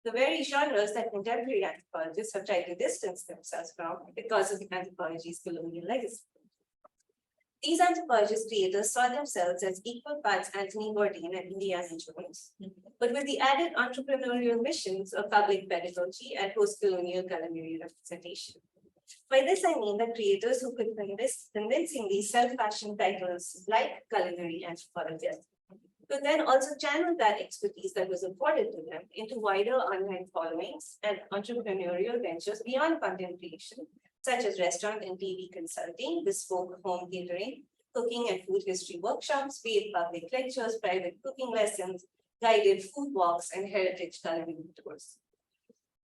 the very genres that contemporary anthropologists have tried to distance themselves from because of anthropology's colonial legacy. These anthropologist creators saw themselves as equal parts Anthony Bourdain and Indiana Jones, but with the added entrepreneurial missions of public pedagogy and post-colonial culinary representation. By this, I mean that creators who could convincingly self-fashion titles like culinary anthropologists could then also channel that expertise that was afforded to them into wider online followings and entrepreneurial ventures beyond content creation, such as restaurant and TV consulting, bespoke home catering, cooking and food history workshops, be it public lectures, private cooking lessons, guided food walks, and heritage culinary tours.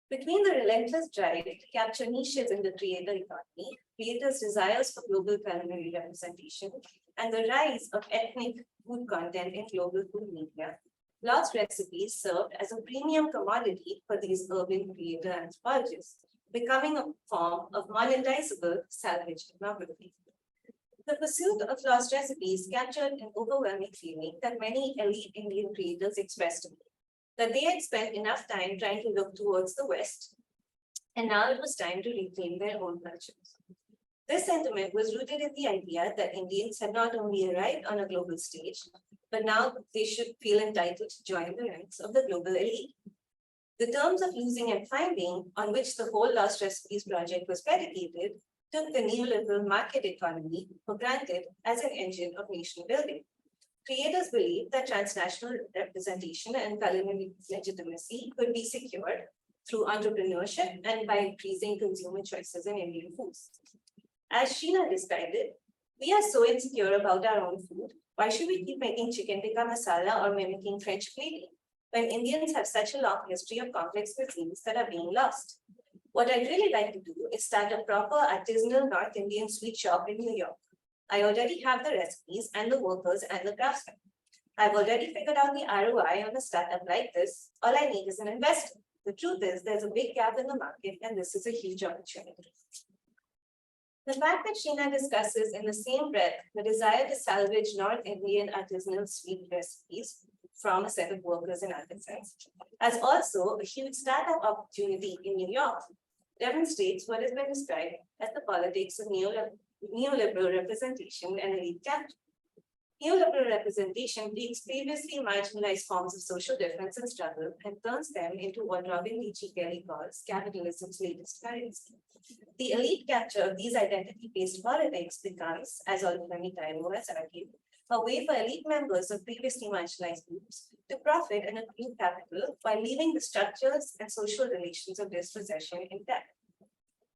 Between the relentless drive to capture niches in the creator economy, creators' desires for global culinary representation, and the rise of ethnic food content in global food media, Lost Recipes served as a premium commodity for these urban creator anthropologists, becoming a form of monetizable salvage ethnography. The pursuit of lost recipes captured an overwhelming feeling that many elite Indian creators expressed to me, that they had spent enough time trying to look towards the West, and now it was time to reclaim their own cultures. This sentiment was rooted in the idea that Indians had not only arrived on a global stage, but now they should feel entitled to join the ranks of the global elite. The terms of losing and finding, on which the whole Lost Recipes project was predicated, took the neoliberal market economy for granted as an engine of nation building. Creators believed that transnational representation and culinary legitimacy could be secured through entrepreneurship and by increasing consumer choices in Indian foods. As Sheena described it, we are so insecure about our own food. Why should we keep making chicken tikka masala or mimicking French plating when Indians have such a long history of complex cuisines that are being lost? What I'd really like to do is start a proper artisanal North Indian sweet shop in New York. I already have the recipes and the workers and the craftsmen. I've already figured out the ROI on a startup like this. All I need is an investor. The truth is there's a big gap in the market and this is a huge opportunity. The fact that Sheena discusses in the same breath the desire to salvage North Indian artisanal sweet recipes from a set of workers and artisans, as also a huge startup opportunity in New York, demonstrates what has been described as the politics of neoliberal representation and elite capture. Neoliberal representation takes previously marginalized forms of social difference and struggle and turns them into what Robin Leachy Kelly calls capitalism's latest currency. The elite capture of these identity-based politics becomes, as Olufemi Taiwo has argued, a way for elite members of previously marginalized groups to profit and accrue capital while leaving the structures and social relations of dispossession intact.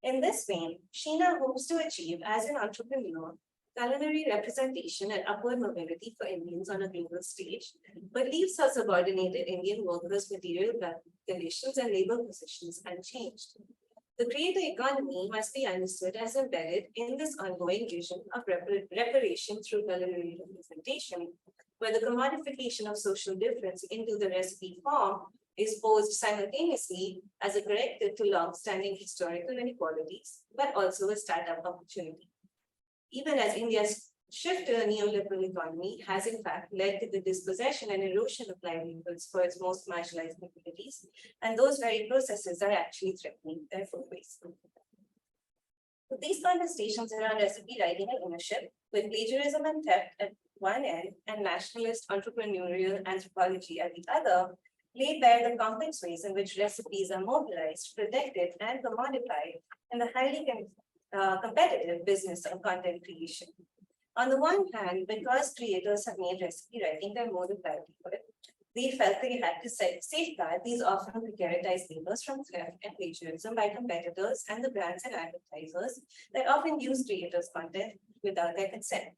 In this vein, Sheena hopes to achieve, as an entrepreneur, culinary representation and upward mobility for Indians on a global stage, but leaves her subordinated Indian workers' material conditions and labor positions unchanged. The creator economy must be understood as embedded in this ongoing vision of reparation through culinary representation, where the commodification of social difference into the recipe form is posed simultaneously as a corrective to long-standing historical inequalities, but also a startup opportunity. Even as India's shift to a neoliberal economy has in fact led to the dispossession and erosion of livelihoods for its most marginalized communities, and those very processes are actually threatening their foodways. With these contestations around recipe writing and ownership, with plagiarism and theft at one end and nationalist entrepreneurial anthropology at the other, lay bare the complex ways in which recipes are mobilized, protected, and commodified in the highly competitive business of content creation. On the one hand, because creators have made recipe writing their mode of livelihood, they felt they had to safeguard these often precaritized labors from theft and plagiarism by competitors and the brands and advertisers that often use creators' content without their consent.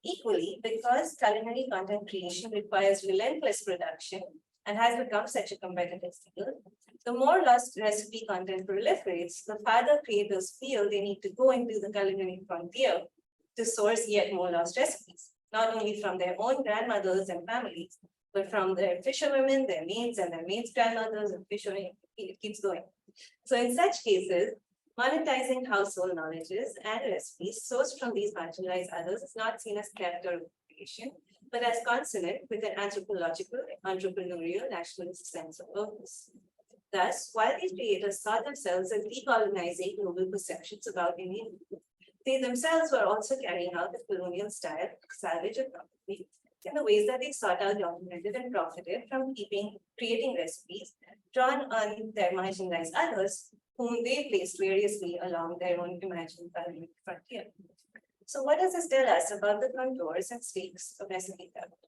Equally, because culinary content creation requires relentless production and has become such a competitive field, the more lost recipe content proliferates, the farther creators feel they need to go into the culinary frontier to source yet more lost recipes, not only from their own grandmothers and families, but from their fisherwomen, their maids, and their maids' grandmothers, and fishermen, it keeps going. So in such cases, monetizing household knowledges and recipes sourced from these marginalized others is not seen as theft or creation, but as consonant with an anthropological, entrepreneurial, nationalist sense of purpose. Thus, while these creators saw themselves as decolonizing global perceptions about Indian food, They themselves were also carrying out the colonial style salvage of property in the ways that they sought out, documented, and profited from creating recipes drawn on their marginalized others, whom they placed variously along their own imagined frontier. So what does this tell us about the contours and stakes of recipe development?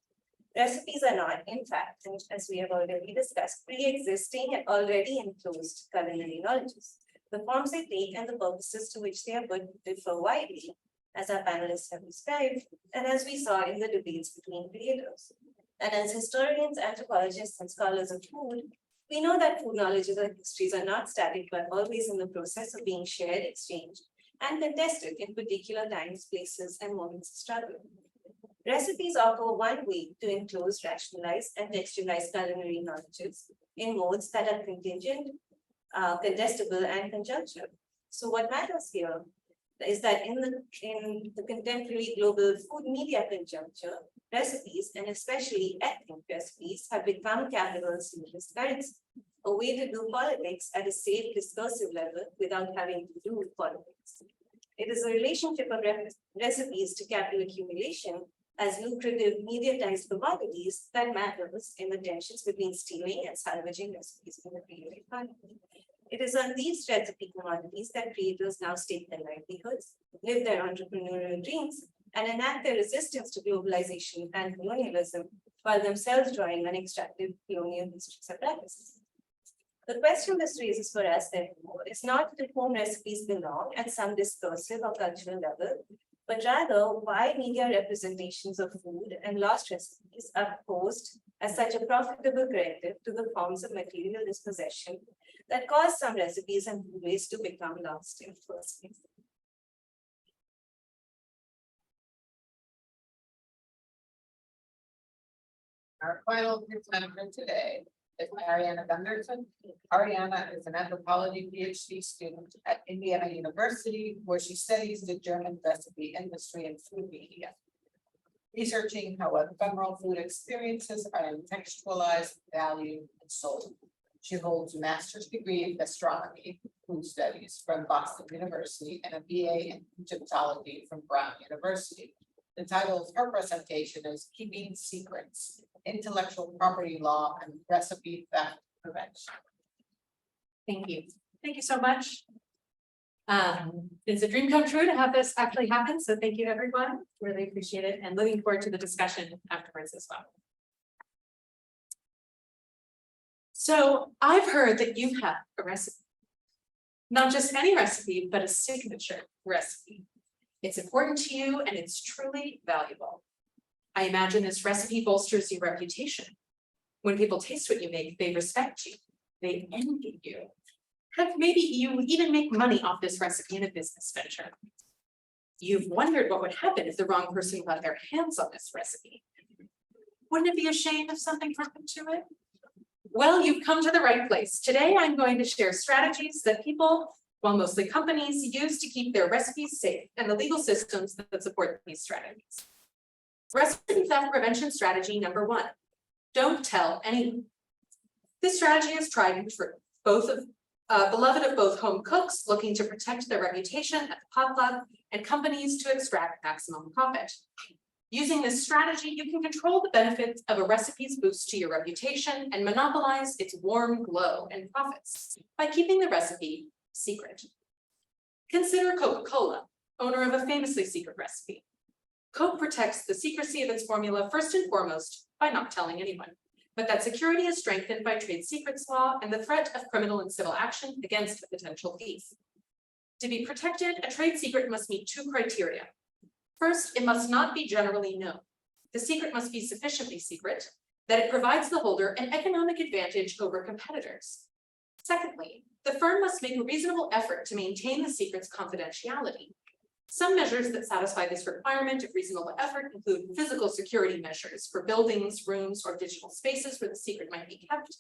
Recipes are not, in fact, and as we have already discussed, pre-existing and already enclosed culinary knowledges. The forms they take and the purposes to which they are put differ widely, as our panelists have described, and as we saw in the debates between creators. And as historians, anthropologists, and scholars of food, we know that food knowledges and histories are not static, but always in the process of being shared, exchanged, and contested in particular times, places, and moments of struggle. Recipes offer one way to enclose, rationalize, and textualize culinary knowledges in modes that are contingent, contestable, and conjuncture. So what matters here is that in the contemporary global food media conjuncture, recipes, and especially ethnic recipes, have become capital serious currency, a way to do politics at a safe discursive level without having to do politics. It is a relationship of recipes to capital accumulation as lucrative mediatized commodities that matters in the tensions between stealing and salvaging recipes in the creative economy. It is on these recipe commodities that creators now stake their livelihoods, live their entrepreneurial dreams, and enact their resistance to globalization and colonialism, while themselves drawing on extractive colonial histories and practices. The question this raises for us, therefore, is not to whom recipes belong at some discursive or cultural level, but rather why media representations of food and lost recipes are posed as such a profitable corrective to the forms of material dispossession that cause some recipes and foodways to become lost in the first place. Our final presenter today is Ariana Gunderson. Ariana is an anthropology PhD student at Indiana University, where she studies the German recipe industry and food media, researching how ephemeral food experiences are contextualized, valued, and sold. She holds a master's degree in gastronomy, food studies from Boston University, and a BA in Egyptology from Brown University. The title of her presentation is Keeping Secrets, Intellectual Property Law and Recipe Theft Prevention. Thank you. Thank you so much. It's a dream come true to have this actually happen. So thank you, everyone. Really appreciate it and looking forward to the discussion afterwards as well. So I've heard that you have a recipe, not just any recipe, but a signature recipe. It's important to you and it's truly valuable. I imagine this recipe bolsters your reputation. When people taste what you make, they respect you, they envy you. Heck, maybe you even make money off this recipe in a business venture. You've wondered what would happen if the wrong person got their hands on this recipe. Wouldn't it be a shame if something happened to it? Well, you've come to the right place. Today, I'm going to share strategies that people, well, mostly companies, use to keep their recipes safe and the legal systems that support these strategies. Recipe theft prevention strategy number 1, don't tell anyone. This strategy is tried and true, beloved of both home cooks looking to protect their reputation at the potluck and companies to extract maximum profit. Using this strategy, you can control the benefits of a recipe's boost to your reputation and monopolize its warm glow and profits by keeping the recipe secret. Consider Coca-Cola, owner of a famously secret recipe. Coke protects the secrecy of its formula first and foremost by not telling anyone. But that security is strengthened by trade secrets law and the threat of criminal and civil action against a potential thief. To be protected, a trade secret must meet 2 criteria. First, it must not be generally known. The secret must be sufficiently secret that it provides the holder an economic advantage over competitors. Secondly, the firm must make a reasonable effort to maintain the secret's confidentiality. Some measures that satisfy this requirement of reasonable effort include physical security measures for buildings, rooms, or digital spaces where the secret might be kept,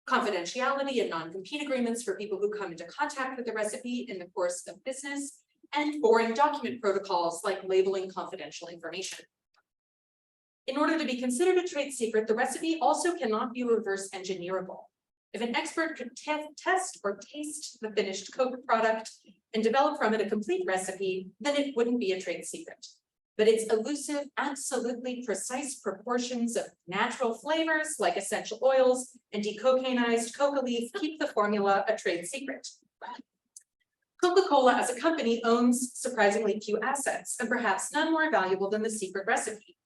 confidentiality and non-compete agreements for people who come into contact with the recipe in the course of business, and boring document protocols like labeling confidential information. In order to be considered a trade secret, the recipe also cannot be reverse engineerable. If an expert could test or taste the finished Coke product and develop from it a complete recipe, then it wouldn't be a trade secret. But its elusive, absolutely precise proportions of natural flavors like essential oils and decocainized coca leaf keep the formula a trade secret. Coca-Cola as a company owns surprisingly few assets, and perhaps none more valuable than the secret recipe.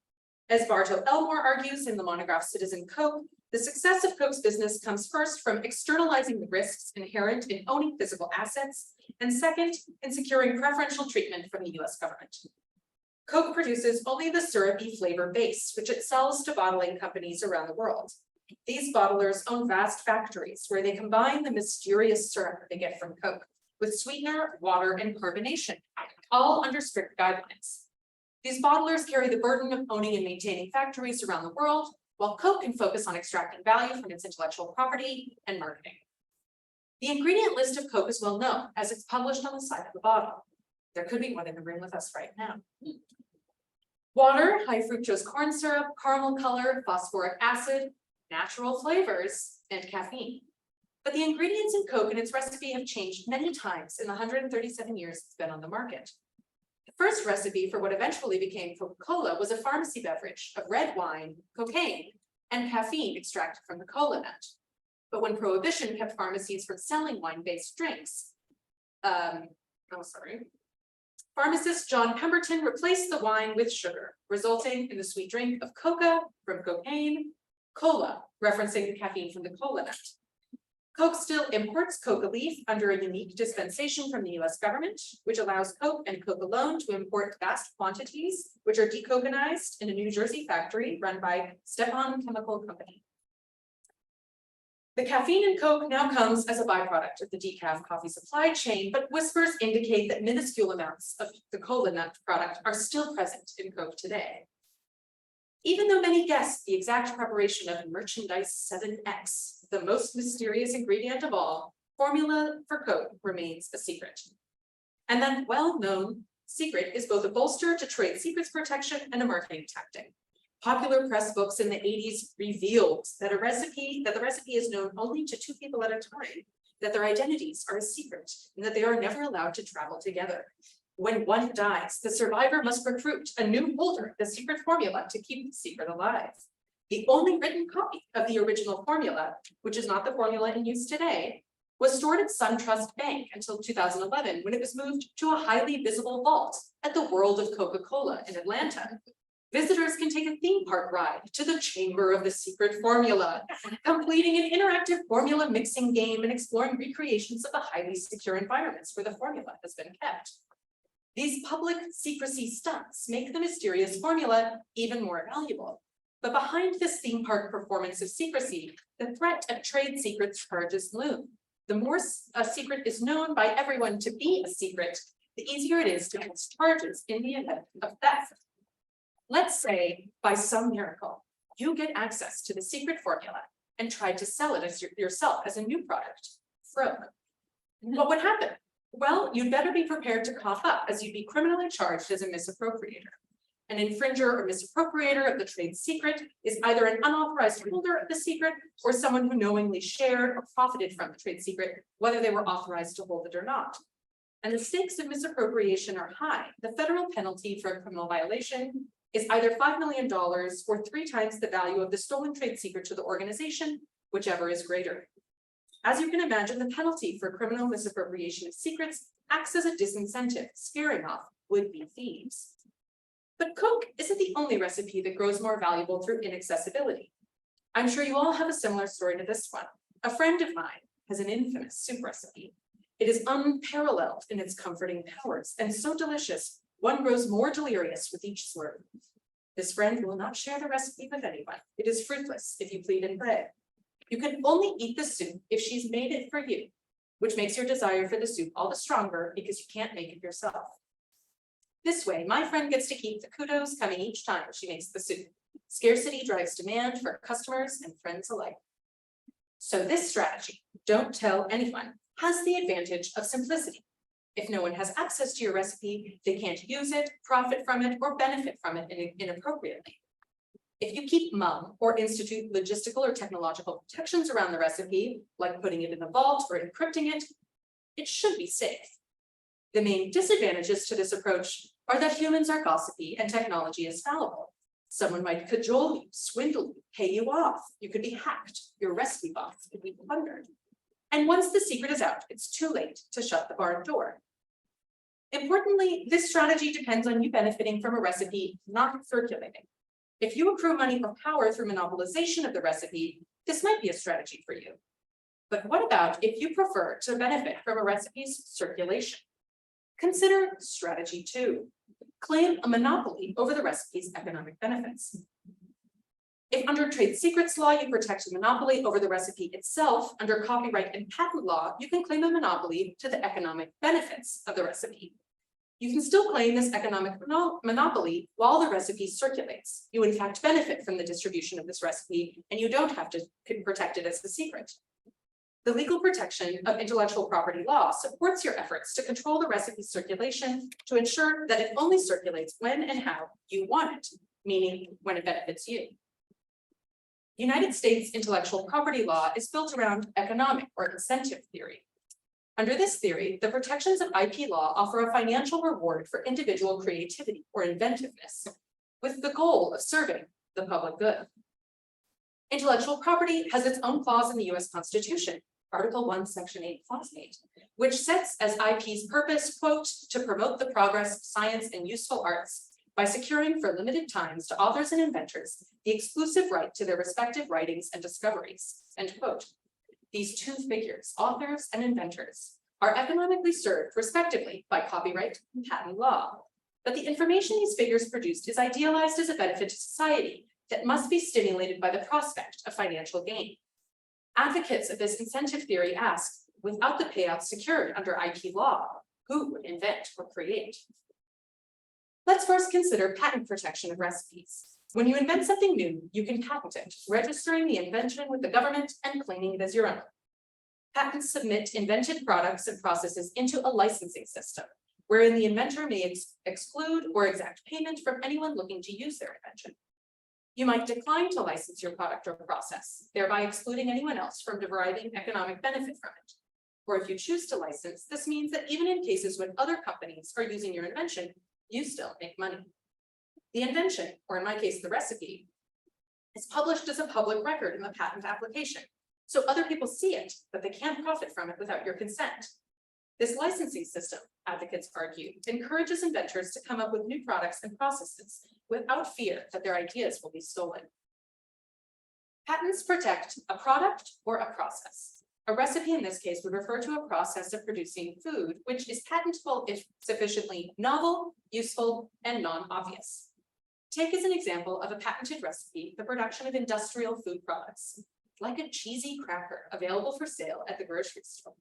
As Bartow Elmore argues in the monograph Citizen Coke, the success of Coke's business comes first from externalizing the risks inherent in owning physical assets, and second, in securing preferential treatment from the US government. Coke produces only the syrupy flavor base, which it sells to bottling companies around the world. These bottlers own vast factories where they combine the mysterious syrup they get from Coke with sweetener, water, and carbonation, all under strict guidelines. These bottlers carry the burden of owning and maintaining factories around the world, while Coke can focus on extracting value from its intellectual property and marketing. The ingredient list of Coke is well known, as it's published on the side of the bottle. There could be one in the room with us right now. Water, high fructose corn syrup, caramel color, phosphoric acid, natural flavors, and caffeine. But the ingredients in Coke and its recipe have changed many times in the 137 years it's been on the market. The first recipe for what eventually became Coca-Cola was a pharmacy beverage of red wine, cocaine, and caffeine extracted from the cola nut. But when Prohibition kept pharmacies from selling wine-based drinks, pharmacist John Pemberton replaced the wine with sugar, resulting in the sweet drink of coca from cocaine, cola, referencing the caffeine from the cola nut. Coke still imports coca leaf under a unique dispensation from the US government, which allows Coke and Coke alone to import vast quantities, which are decocanized in a New Jersey factory run by Stepan Chemical Company. The caffeine in Coke now comes as a byproduct of the decaf coffee supply chain, but whispers indicate that minuscule amounts of the cola nut product are still present in Coke today. Even though many guess the exact preparation of merchandise 7X, the most mysterious ingredient of all, formula for Coke remains a secret. And that well-known secret is both a bolster to trade secrets protection and a marketing tactic. Popular press books in the 80s revealed that the recipe is known only to 2 people at a time, that their identities are a secret, and that they are never allowed to travel together. When one dies, the survivor must recruit a new holder of the secret formula to keep the secret alive. The only written copy of the original formula, which is not the formula in use today, was stored at SunTrust Bank until 2011, when it was moved to a highly visible vault at the World of Coca-Cola in Atlanta. Visitors can take a theme park ride to the Chamber of the Secret Formula, completing an interactive formula mixing game and exploring recreations of the highly secure environments where the formula has been kept. These public secrecy stunts make the mysterious formula even more valuable. But behind this theme park performance of secrecy, the threat of trade secrets charges loom. The more a secret is known by everyone to be a secret, the easier it is to press charges in the event of theft. Let's say, by some miracle, you get access to the secret formula and try to sell it as yourself as a new product, Frog. What would happen? Well, you'd better be prepared to cough up, as you'd be criminally charged as a misappropriator. An infringer or misappropriator of the trade secret is either an unauthorized holder of the secret or someone who knowingly shared or profited from the trade secret, whether they were authorized to hold it or not. And the stakes of misappropriation are high. The federal penalty for a criminal violation is either $5 million or 3 times the value of the stolen trade secret to the organization, whichever is greater. As you can imagine, the penalty for criminal misappropriation of secrets acts as a disincentive, scaring off would-be thieves. But Coke isn't the only recipe that grows more valuable through inaccessibility. I'm sure you all have a similar story to this one. A friend of mine has an infamous soup recipe. It is unparalleled in its comforting powers and so delicious, one grows more delirious with each slurp. This friend will not share the recipe with anyone. It is fruitless if you plead and pray. You can only eat the soup if she's made it for you, which makes your desire for the soup all the stronger because you can't make it yourself. This way, my friend gets to keep the kudos coming each time she makes the soup. Scarcity drives demand for customers and friends alike. So this strategy, don't tell anyone, has the advantage of simplicity. If no one has access to your recipe, they can't use it, profit from it, or benefit from it inappropriately. If you keep mum or institute logistical or technological protections around the recipe, like putting it in a vault or encrypting it, it should be safe. The main disadvantages to this approach are that humans are gossipy and technology is fallible. Someone might cajole you, swindle you, pay you off. You could be hacked. Your recipe box could be plundered. And once the secret is out, it's too late to shut the barn door. Importantly, this strategy depends on you benefiting from a recipe not circulating. If you accrue money or power through monopolization of the recipe, this might be a strategy for you. But what about if you prefer to benefit from a recipe's circulation? Consider strategy 2. Claim a monopoly over the recipe's economic benefits. If under trade secrets law you protect a monopoly over the recipe itself, under copyright and patent law, you can claim a monopoly to the economic benefits of the recipe. You can still claim this economic monopoly while the recipe circulates. You in fact benefit from the distribution of this recipe, and you don't have to protect it as a secret. The legal protection of intellectual property law supports your efforts to control the recipe's circulation to ensure that it only circulates when and how you want it, meaning when it benefits you. United States intellectual property law is built around economic or incentive theory. Under this theory, the protections of IP law offer a financial reward for individual creativity or inventiveness, with the goal of serving the public good. Intellectual property has its own clause in the US Constitution, Article 1, Section 8, Clause 8, which sets as IP's purpose, quote, to promote the progress of science and useful arts by securing for limited times to authors and inventors the exclusive right to their respective writings and discoveries, end quote. These two figures, authors and inventors, are economically served respectively by copyright and patent law. But the information these figures produced is idealized as a benefit to society that must be stimulated by the prospect of financial gain. Advocates of this incentive theory ask, without the payouts secured under IP law, who would invent or create? Let's first consider patent protection of recipes. When you invent something new, you can patent it, registering the invention with the government and claiming it as your own. Patents submit invented products and processes into a licensing system, wherein the inventor may exclude or exact payment from anyone looking to use their invention. You might decline to license your product or process, thereby excluding anyone else from deriving economic benefit from it. Or if you choose to license, this means that even in cases when other companies are using your invention, you still make money. The invention, or in my case, the recipe, is published as a public record in the patent application. So other people see it, but they can't profit from it without your consent. This licensing system, advocates argue, encourages inventors to come up with new products and processes without fear that their ideas will be stolen. Patents protect a product or a process. A recipe in this case would refer to a process of producing food, which is patentable if sufficiently novel, useful, and non-obvious. Take as an example of a patented recipe the production of industrial food products, like a cheesy cracker available for sale at the grocery store.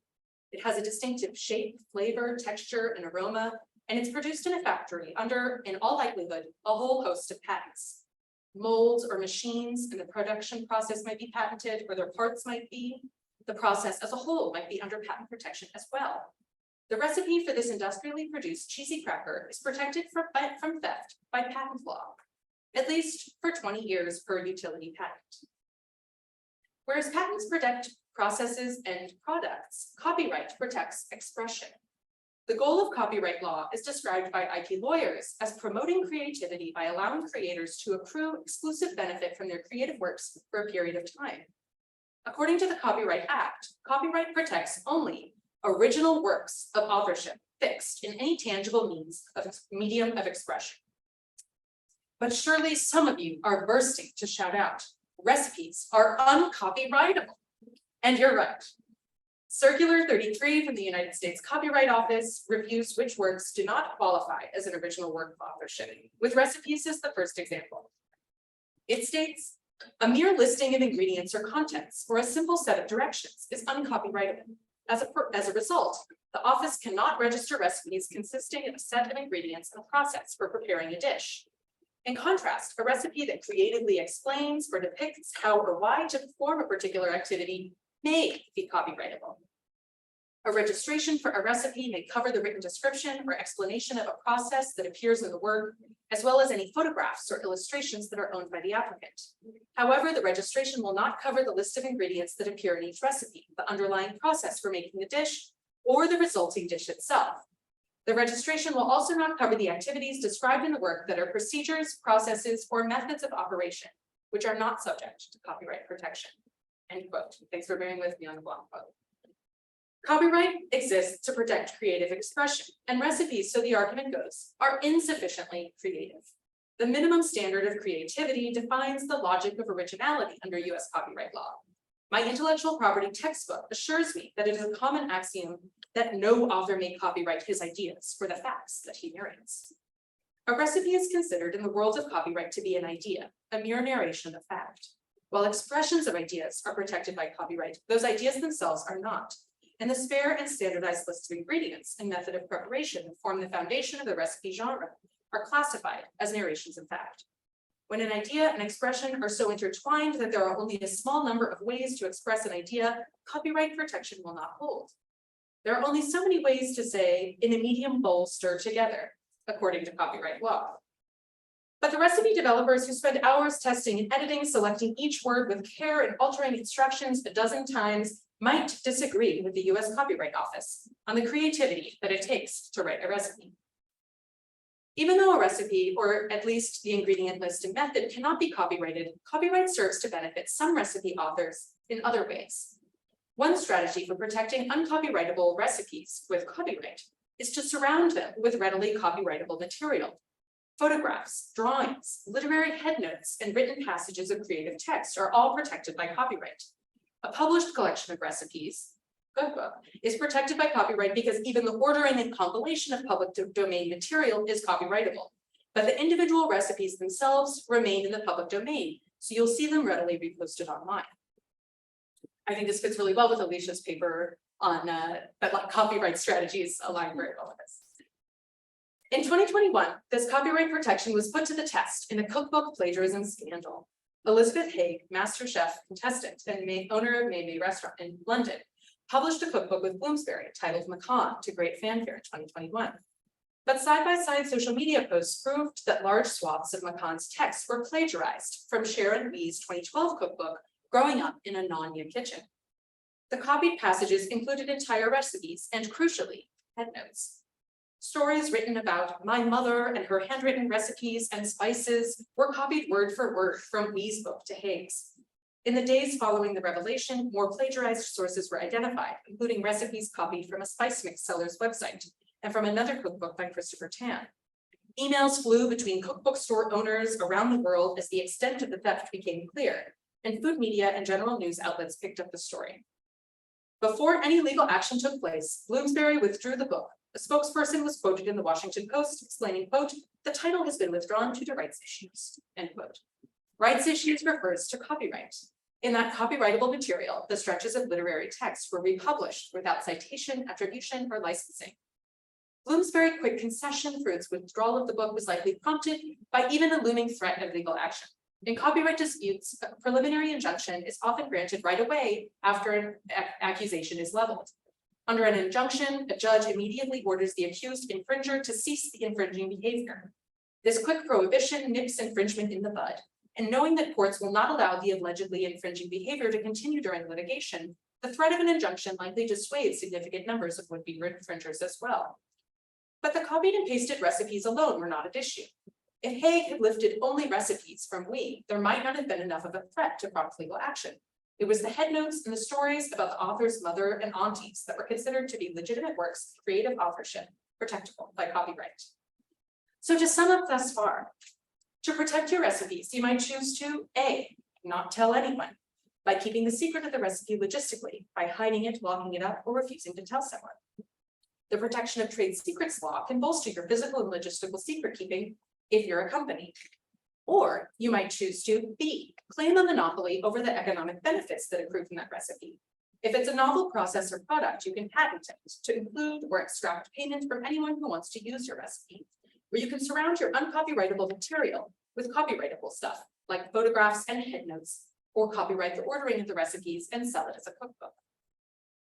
It has a distinctive shape, flavor, texture, and aroma, and it's produced in a factory under, in all likelihood, a whole host of patents. Molds or machines in the production process might be patented, or their parts might be. The process as a whole might be under patent protection as well. The recipe for this industrially produced cheesy cracker is protected from theft by patent law, at least for 20 years per utility patent. Whereas patents protect processes and products, copyright protects expression. The goal of copyright law is described by IP lawyers as promoting creativity by allowing creators to accrue exclusive benefit from their creative works for a period of time. According to the Copyright Act, copyright protects only original works of authorship fixed in any tangible medium of expression. But surely some of you are bursting to shout out, recipes are uncopyrightable. And you're right. Circular 33 from the United States Copyright Office reviews which works do not qualify as an original work of authorship, with recipes as the first example. It states, a mere listing of ingredients or contents or a simple set of directions is uncopyrightable. As a result, the office cannot register recipes consisting of a set of ingredients and a process for preparing a dish. In contrast, a recipe that creatively explains or depicts how or why to perform a particular activity may be copyrightable. A registration for a recipe may cover the written description or explanation of a process that appears in the work, as well as any photographs or illustrations that are owned by the applicant. However, the registration will not cover the list of ingredients that appear in each recipe, the underlying process for making the dish, or the resulting dish itself. The registration will also not cover the activities described in the work that are procedures, processes, or methods of operation, which are not subject to copyright protection. End quote. Thanks for bearing with me on the long quote. Copyright exists to protect creative expression, and recipes, so the argument goes, are insufficiently creative. The minimum standard of creativity defines the logic of originality under US copyright law. My intellectual property textbook assures me that it is a common axiom that no author may copyright his ideas for the facts that he narrates. A recipe is considered in the world of copyright to be an idea, a mere narration of fact. While expressions of ideas are protected by copyright, those ideas themselves are not. And the spare and standardized lists of ingredients and method of preparation that form the foundation of the recipe genre are classified as narrations of fact. When an idea and expression are so intertwined that there are only a small number of ways to express an idea, copyright protection will not hold. There are only so many ways to say, in a medium bowl stir together, according to copyright law. But the recipe developers who spend hours testing and editing, selecting each word with care and altering instructions a dozen times might disagree with the US Copyright Office on the creativity that it takes to write a recipe. Even though a recipe, or at least the ingredient list and method, cannot be copyrighted, copyright serves to benefit some recipe authors in other ways. One strategy for protecting uncopyrightable recipes with copyright is to surround them with readily copyrightable material. Photographs, drawings, literary headnotes, and written passages of creative text are all protected by copyright. A published collection of recipes, cookbook, is protected by copyright because even the ordering and compilation of public domain material is copyrightable. But the individual recipes themselves remain in the public domain, so you'll see them readily reposted online. I think this fits really well with Alicia's paper on that copyright strategies align very well with this. In 2021, this copyright protection was put to the test in a cookbook plagiarism scandal. Elizabeth Haig, master chef contestant and owner of May Restaurant in London, published a cookbook with Bloomsbury titled Macan to great fanfare in 2021. But side-by-side social media posts proved that large swaths of Macan's text were plagiarized from Sharon Wee's 2012 cookbook, Growing Up in a Non-New Kitchen. The copied passages included entire recipes and, crucially, headnotes. Stories written about my mother and her handwritten recipes and spices were copied word for word from Wee's book to Haig's. In the days following the revelation, more plagiarized sources were identified, including recipes copied from a spice mix seller's website and from another cookbook by Christopher Tan. Emails flew between cookbook store owners around the world as the extent of the theft became clear, and food media and general news outlets picked up the story. Before any legal action took place, Bloomsbury withdrew the book. A spokesperson was quoted in the Washington Post explaining, quote, "The title has been withdrawn due to rights issues," end quote. Rights issues refers to copyright. In that copyrightable material, the stretches of literary text were republished without citation, attribution, or licensing. Bloomsbury's quick concession for its withdrawal of the book was likely prompted by even a looming threat of legal action. In copyright disputes, a preliminary injunction is often granted right away after an accusation is leveled. Under an injunction, a judge immediately orders the accused infringer to cease the infringing behavior. This quick prohibition nips infringement in the bud, and knowing that courts will not allow the allegedly infringing behavior to continue during litigation, the threat of an injunction likely dissuades significant numbers of would-be infringers as well. But the copied and pasted recipes alone were not at issue. If Haig had lifted only recipes from Wee, there might not have been enough of a threat to prompt legal action. It was the headnotes and the stories about the author's mother and aunties that were considered to be legitimate works of creative authorship, protectable by copyright. So to sum up thus far, to protect your recipes, you might choose to A, not tell anyone, by keeping the secret of the recipe logistically, by hiding it, locking it up, or refusing to tell someone. The protection of trade secrets law can bolster your physical and logistical secret keeping if you're a company. Or you might choose to B, claim a monopoly over the economic benefits that accrue from that recipe. If it's a novel process or product, you can patent it to include or extract payment from anyone who wants to use your recipe. Or you can surround your uncopyrightable material with copyrightable stuff, like photographs and headnotes, or copyright the ordering of the recipes and sell it as a cookbook.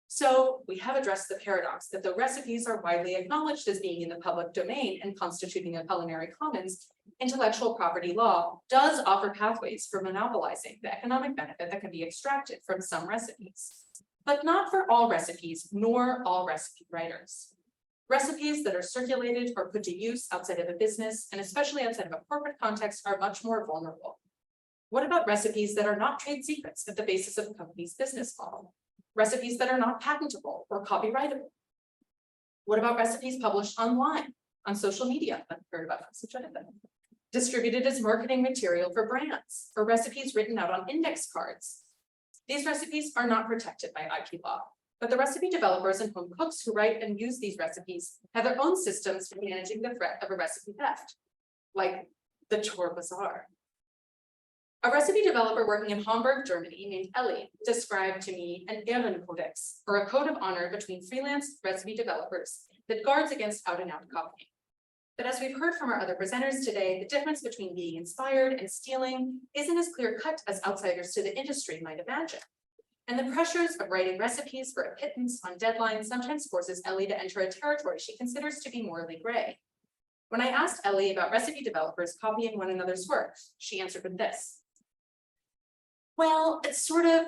So we have addressed the paradox that though recipes are widely acknowledged as being in the public domain and constituting a culinary commons, intellectual property law does offer pathways for monopolizing the economic benefit that can be extracted from some recipes, but not for all recipes, nor all recipe writers. Recipes that are circulated or put to use outside of a business, and especially outside of a corporate context, are much more vulnerable. What about recipes that are not trade secrets at the basis of a company's business model? Recipes that are not patentable or copyrightable? What about recipes published online, on social media, I've heard about Sucharita, distributed as marketing material for brands, or recipes written out on index cards? These recipes are not protected by IP law, but the recipe developers and home cooks who write and use these recipes have their own systems for managing the threat of a recipe theft, like the Tor Bazaar. A recipe developer working in Hamburg, Germany, named Ellie, described to me an Ehrenkodex, or a code of honor between freelance recipe developers that guards against out-and-out copying. But as we've heard from our other presenters today, the difference between being inspired and stealing isn't as clear-cut as outsiders to the industry might imagine. And the pressures of writing recipes for a pittance on deadline sometimes forces Ellie to enter a territory she considers to be morally gray. When I asked Ellie about recipe developers copying one another's work, she answered with this. Well, it's sort of,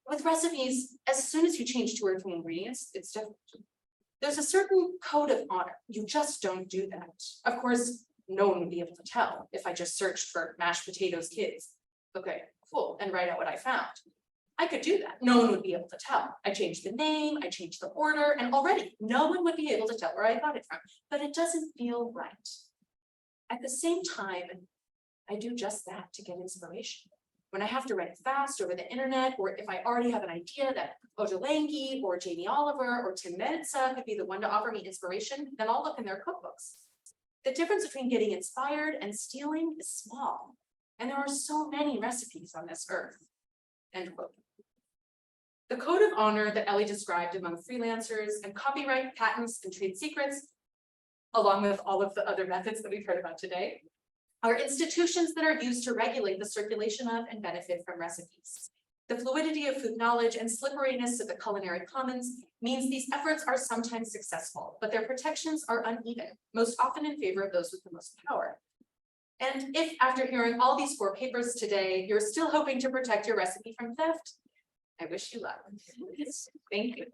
with recipes, as soon as you change 2 or 3 ingredients, it's different. There's a certain code of honor. You just don't do that. Of course, no one would be able to tell if I just searched for mashed potatoes kids. Okay, cool, and write out what I found. I could do that. No one would be able to tell. I changed the name, I changed the order, and already no one would be able to tell where I got it from, but it doesn't feel right. At the same time, I do just that to get inspiration. When I have to write it fast over the internet, or if I already have an idea that Ottolenghi or Jamie Oliver or Tim Mensa could be the one to offer me inspiration, then I'll look in their cookbooks. The difference between getting inspired and stealing is small, and there are so many recipes on this earth. End quote. The code of honor that Ellie described among freelancers and copyright, patents, and trade secrets, along with all of the other methods that we've heard about today, are institutions that are used to regulate the circulation of and benefit from recipes. The fluidity of food knowledge and slipperiness of the culinary commons means these efforts are sometimes successful, but their protections are uneven, most often in favor of those with the most power. And if after hearing all these 4 papers today, you're still hoping to protect your recipe from theft, I wish you luck. Thank you.